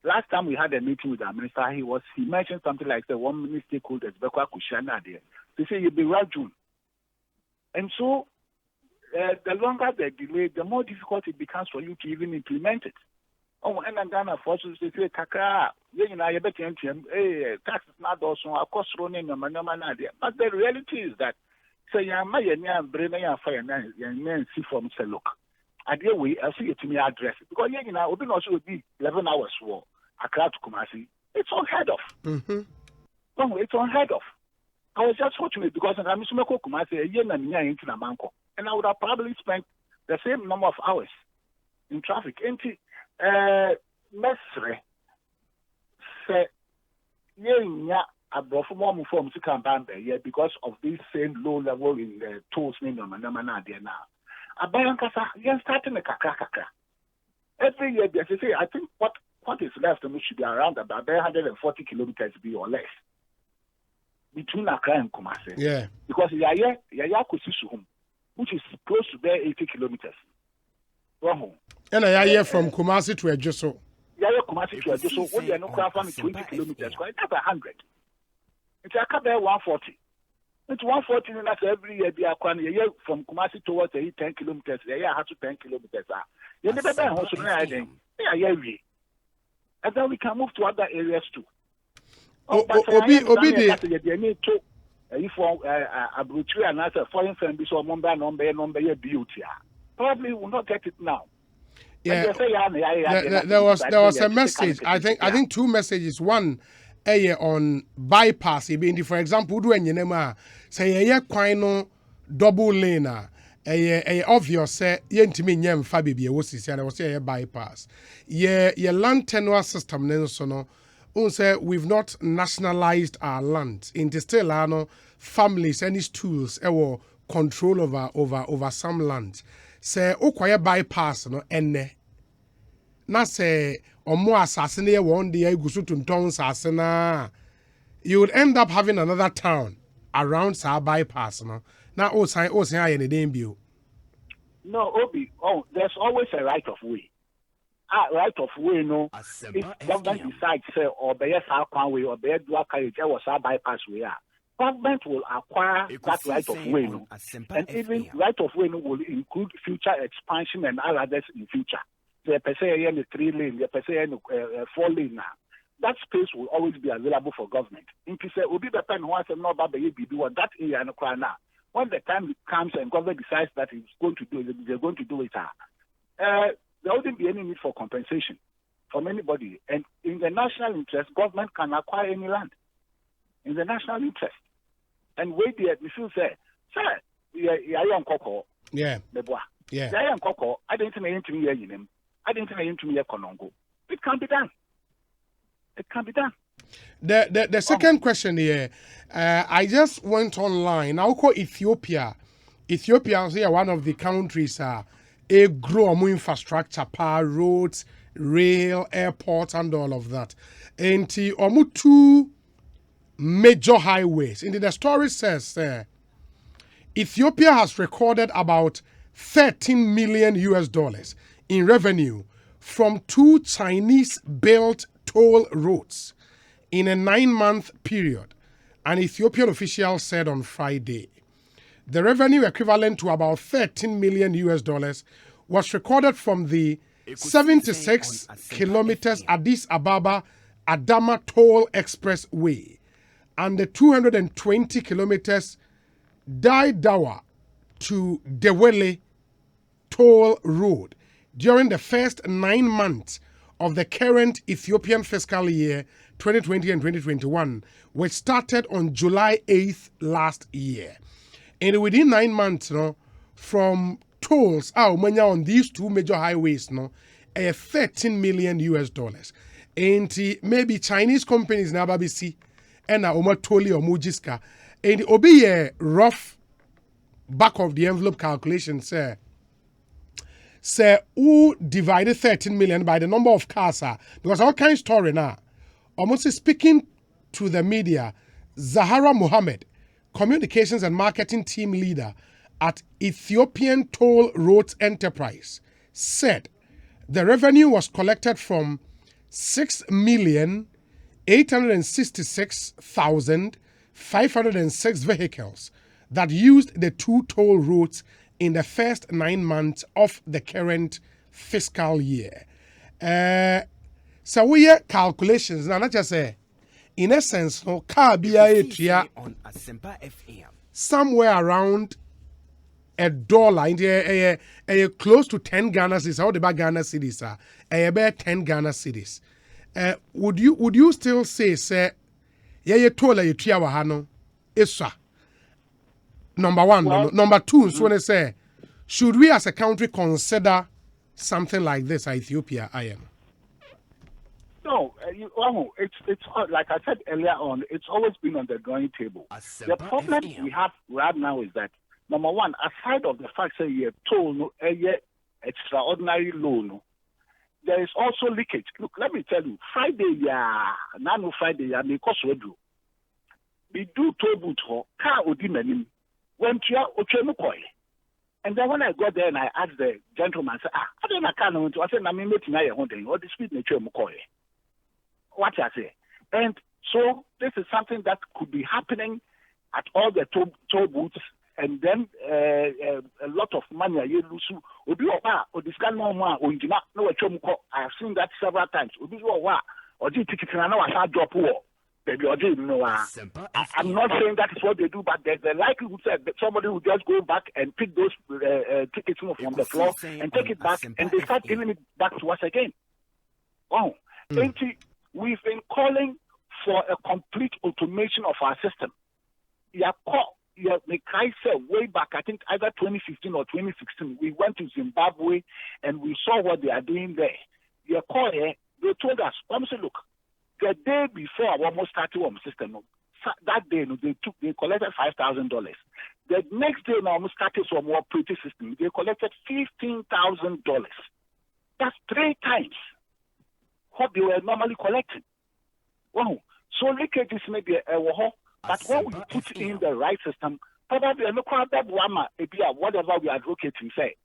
Last time we had a meeting with our minister, he mentioned something like the one minister stakeholders, Bekwa Kushana there. They say you'll be right June. And so the longer the delay, the more difficult it becomes for you to even implement it. Oh, and I'm gonna force you to say, Kaka, you know, you better tax is not also a cost running no man. But the reality is that say my brain fire and see from say look. Idea we I see it to me address it. Because you know, we also be 11 hours for Accra to Kumasi. It's unheard of. Mm-hmm. No, it's unheard of. I was just fortunate because I'm Kumasi a year and Manko. And I would have probably spent the same number of hours in traffic. Mesre say yeah abrofo form to campaign there because of this same low level in the tolls now. Abayankasa, you're starting a kakra. Every year, they say, I think what is left should be around about 140 kilometers be or less between Accra and Kumasi. Yeah. Because Yaya Kusisuhum, which is close to there 80 kilometers. And I hear from Kumasi to Ejoso. Yaya Kumasi to Ejoso, when you are not crafting 20 kilometers, that's 100. It's a couple 140. It's 140 and that's every year. They are from Kumasi towards 10 kilometers. They have to 10 kilometers. You never been home, and then we can move to other areas too. Obi, if a brochure and as a foreign firm, so number beauty. Probably will not get it now. Yeah, there was a message. I think two messages. One, on bypass. For example, do any nema say quino double lane. Obvious say yentimi nyem fa bibi wosisi and was say bypass. Ye land tenure system nenso no. Say we've not nationalized our land. In the still families any stools control over some land. Say okwaya bypass no enne. Na say omo asasene ye one day igusu tunton sasena. You would end up having another town around sa bypass no. Na o sign aye ne dem bio. No, Obi. Oh, there's always a right of way. Right of way, no. If government decides say or be a way or be a dual carriage or sa bypass way, government will acquire that right of way, no. And even right of way no will include future expansion and all others in future. The per se in the 3 lane, the per se in 4 lane now. That space will always be available for government. In case will be the pen once and not about the ABB that area and now. When the time comes and government decides that it's going to do it, they're going to do it. There wouldn't be any need for compensation from anybody. And in the national interest, government can acquire any land. In the national interest. And wait there, we should say, sir, you're on Coco. Yeah. Yeah. You're on Coco. I didn't know into me in him. I didn't know into me a Konongo. It can be done. It can be done. The second question here, I just went online. Now call Ethiopia. Ethiopia is one of the countries a grow more infrastructure, power, roads, rail, airports, and all of that. And the 2 major highways. And the story says Ethiopia has recorded about $13 million in revenue from 2 Chinese-built toll roads in a 9-month period, an Ethiopian official said on Friday. The revenue equivalent to about $13 million was recorded from the 76 kilometers Addis Ababa Adama Toll Expressway and the 220 kilometers Daidawa to Dewele Toll Road during the first 9 months of the current Ethiopian fiscal year 2020 and 2021, which started on July 8th last year. And within 9 months, from tolls on these 2 major highways, $13 million. And maybe Chinese companies na babisi and tolli or mujiska. And obi a rough back of the envelope calculation, sir. Say who divided 13 million by the number of cars because all kind of story now. Almost speaking to the media, Zahara Mohammed, communications and marketing team leader at Ethiopian Toll Roads Enterprise, said the revenue was collected from 6,866,506 vehicles that used the 2 toll roads in the first 9 months of the current fiscal year. So we have calculations now. Not just say, in essence, no car be on Asempa FM. Somewhere around $1 in the close to 10 Ghana cedis. How the bad Ghana cedis are? About 10 Ghana cedis. Would you still say you told you tria wahano? Esa. Number one, Well, number two. So when I say, should we as a country consider something like this at Ethiopia? I am. No, it's like I said earlier on, it's always been on the drawing table. The problem we have right now is that, number one, aside of the fact that you told no extraordinary loan, there is also leakage. Look, let me tell you, Friday, Friday, may cost you. We do toll booth for car odimenim when you are and then when I got there and I asked the gentleman, I said, I don't know, I said, I'm meeting now, or the speed nature McCoy. What I say. And so this is something that could be happening at all the toll booths, and then a lot of money you lose. I have seen that several times. Or the ticket and I drop war. I'm not saying that is what they do, but there's the likelihood that somebody will just go back and pick those tickets from the floor and take it back, and they start giving it back to us again. Oh, we've been calling for a complete automation of our system. Way back, I think either 2015 or 2016, we went to Zimbabwe and we saw what they are doing there. They told us, look, the day before I almost started on the system, that day they collected $5,000. The next day I almost started some more pretty system. They collected $15,000. That's 3 times what they were normally collecting. Wow. So leakages may be but when we put in the right system, probably whatever we are advocating, say,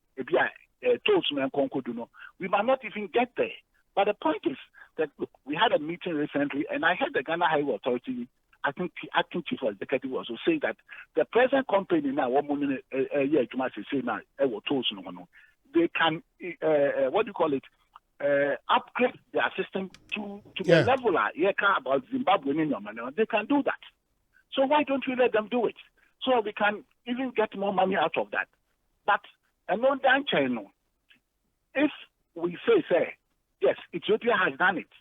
we might not even get there. But the point is that, look, we had a meeting recently, and I heard the Ghana Highway Authority, I think the acting chief executive also saying that the present company now, they can, upgrade their system to the level about Zimbabwe. They can do that. So why don't we let them do it? So we can even get more money out of that. But if we say, yes, Ethiopia has done it,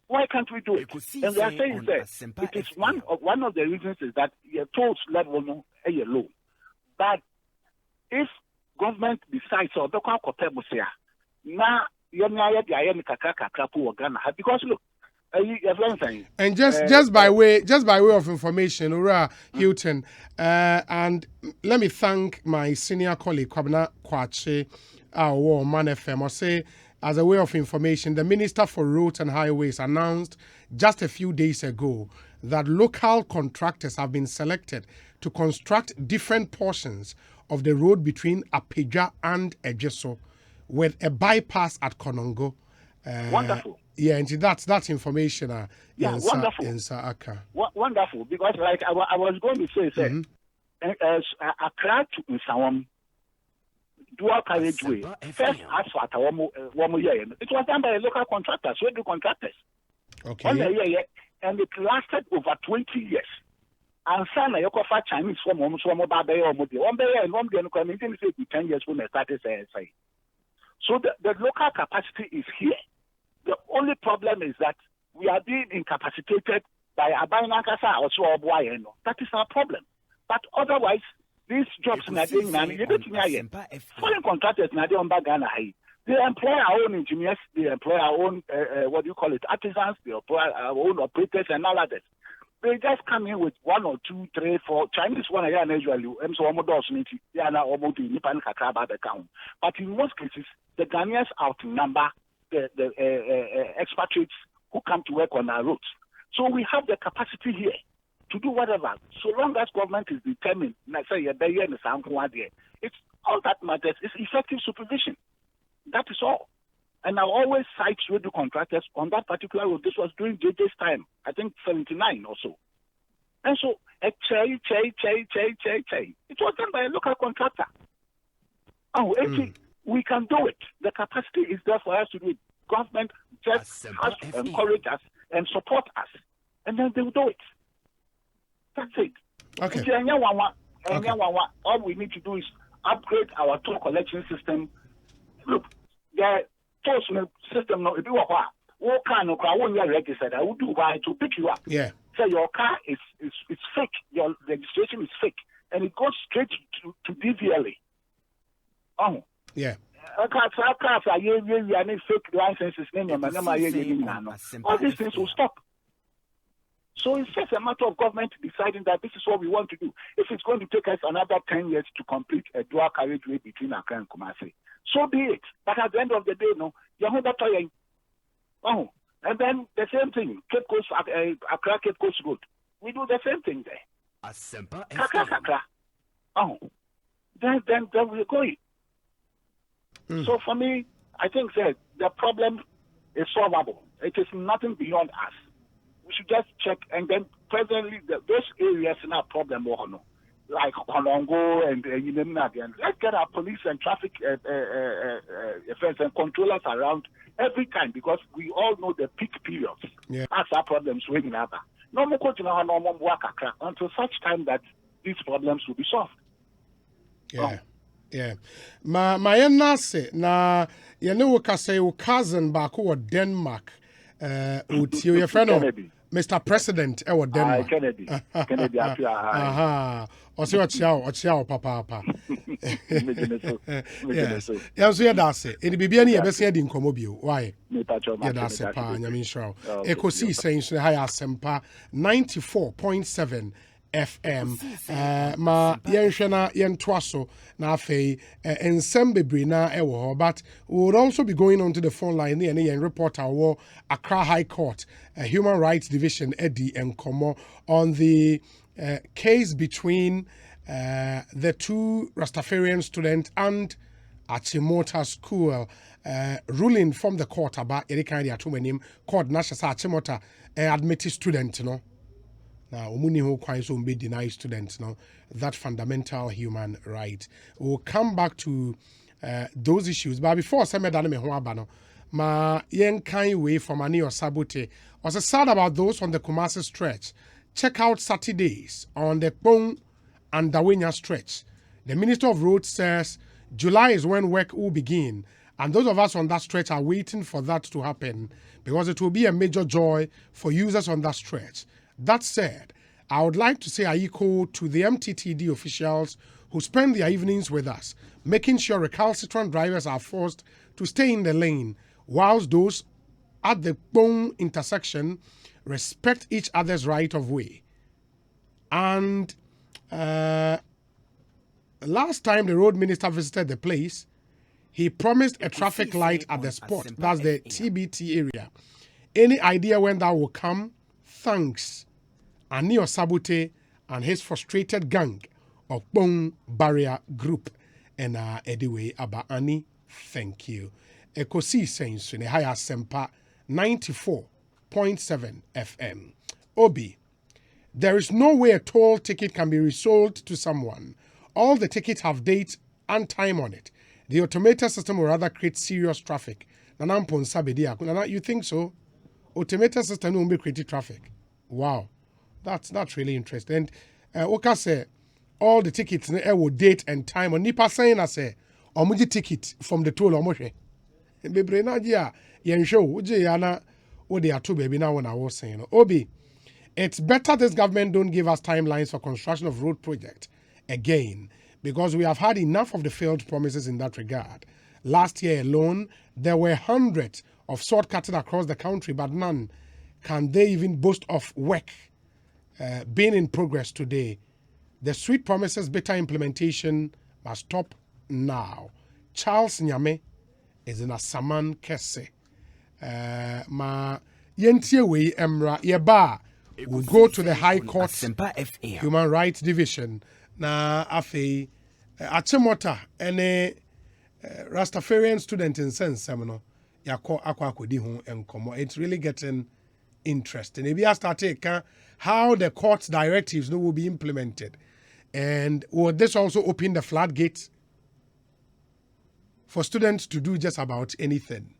why can't we do it? And we are saying that it is one of the reasons is that your tolls level no low. But if government decides or the now because look, and just by way of information, Ura Hilton, and let me thank my senior colleague Kwabena Kwache, our Man FM, or say, as a way of information, the Minister for Roads and Highways announced just a few days ago that local contractors have been selected to construct different portions of the road between Apedja and Ejeso, with a bypass at Konongo. Wonderful. Yeah, and that's information. Wonderful. In Saaka. Wonderful, because like I was going to say, Accra to Nsawam, dual carriageway. First asphalt, one more year. It was done by a local contractors, so contractors. Okay. And it lasted over 20 years. And some of your Chinese from almost one more day or more. 1 day and 1 day, and 10 years when they started saying. So the local capacity is here. The only problem is that we are being incapacitated by Abanakasa or so. That is our problem. But otherwise, these jobs in foreign contractors they employ our own engineers, they employ our own artisans, they employ our own operators and all others. They just come in with 1 or 2, 3, 4 Chinese one again usually. They are now almost in Nipan Kakraba account. But in most cases, the Ghanaians outnumber the expatriates who come to work on our roads. So we have the capacity here to do whatever, so long as government is determined. It's all that matters is effective supervision. That is all. And I always cite radio contractors on that particular road. This was during JJ's time, I think 79 or so. And so, it was done by a local contractor. We can do it. The capacity is there for us to do it. Government just has to encourage us and support us. And then they will do it. That's it. Okay. All we need to do is upgrade our toll collection system. Look, the toll system, if you are registered, I will do why to pick you up. Yeah. So your car is fake. Your registration is fake. And it goes straight to DVLA. Yeah. Cars are fake licenses. All these things will stop. So it's just a matter of government deciding that this is what we want to do. If it's going to take us another 10 years to complete a dual carriageway between Accra and Kumasi, so be it. But at the end of the day, and then the same thing, Cape Coast, Accra Cape Coast Road. We do the same thing there. Kakra. Then we're going. So for me, I think that the problem is solvable. It is nothing beyond us. We should just check, and then presently those areas in our problem, like Konongo and let's get our police and traffic affairs and controllers around every time, because we all know the peak periods. Yeah. That's our problems waiting over. No more until such time that these problems will be solved. Yeah. Yeah. Ma yenase na yene wo kase wo cousin baako wo Denmark. Utio your friend Mr. President ewo Denmark. Kennedy apia. Aha. Osi ochiao papa. Yes. Ya so yeda ase. Eni bibia ni yebese di nkomo bio. Why? Yeda ase pa nyame nshraw. Ekosiisen M'Ahiasem 94.7 FM. Ma yenhwe na yentoaso na afei ensem bebre na ewo ho, but we would also be going on to the phone line and yen report our Accra High Court Human Rights Division Eddie Nkomo on the case between the two Rastafarian students and Achimota School, ruling from the court about Erika Atumenim court Nashasa Achimota admitted student, Now, umuni ho kwan so be deny students that fundamental human right. We'll come back to those issues, but before I me dane me ho aba no, ma yen kan way from Ani Osabote was sad about those on the Kumasi stretch. Check out Saturdays on the Pong and Dawenya stretch. The Minister of Roads says July is when work will begin, and those of us on that stretch are waiting for that to happen because it will be a major joy for users on that stretch. That said, I would like to say Aiko to the MTTD officials who spend their evenings with us, making sure recalcitrant drivers are forced to stay in the lane, whilst those at the Bone intersection respect each other's right of way. And last time the road minister visited the place, he promised a traffic light at the spot. That's the TBT area. Any idea when that will come? Thanks. Ani Osabote and his frustrated gang of Bone Barrier Group and anyway about Ani Thank you. Ekosiisen M'Ahiasem 94.7 FM. Obi, there is no way a toll ticket can be resold to someone. All the tickets have date and time on it. The automated system will rather create serious traffic. Nana, you think so? Automated system will be creating traffic. Wow, that's really interesting. And Oka say all the tickets will date and time on nipa saying I say omuji ticket from the toll omoshe. Bebre na dia yen show uje yana o de ato baby na when I was saying Obi, it's better this government don't give us timelines for construction of road project again, because we have had enough of the failed promises in that regard. Last year alone, there were hundreds of shortcuts across the country, but none can they even boast of work being in progress today. The sweet promises, bitter implementation must stop now. Charles Nyame is in a Saman Kese. Ma yentie we emra yeba will go to the High Court Human Rights Division. Na afei achemota ene Rastafarian student in sense semino yakọ akodi ho enkomo. It's really getting interesting. Maybe I start take how the court's directives will be implemented, and will this also open the floodgates for students to do just about anything?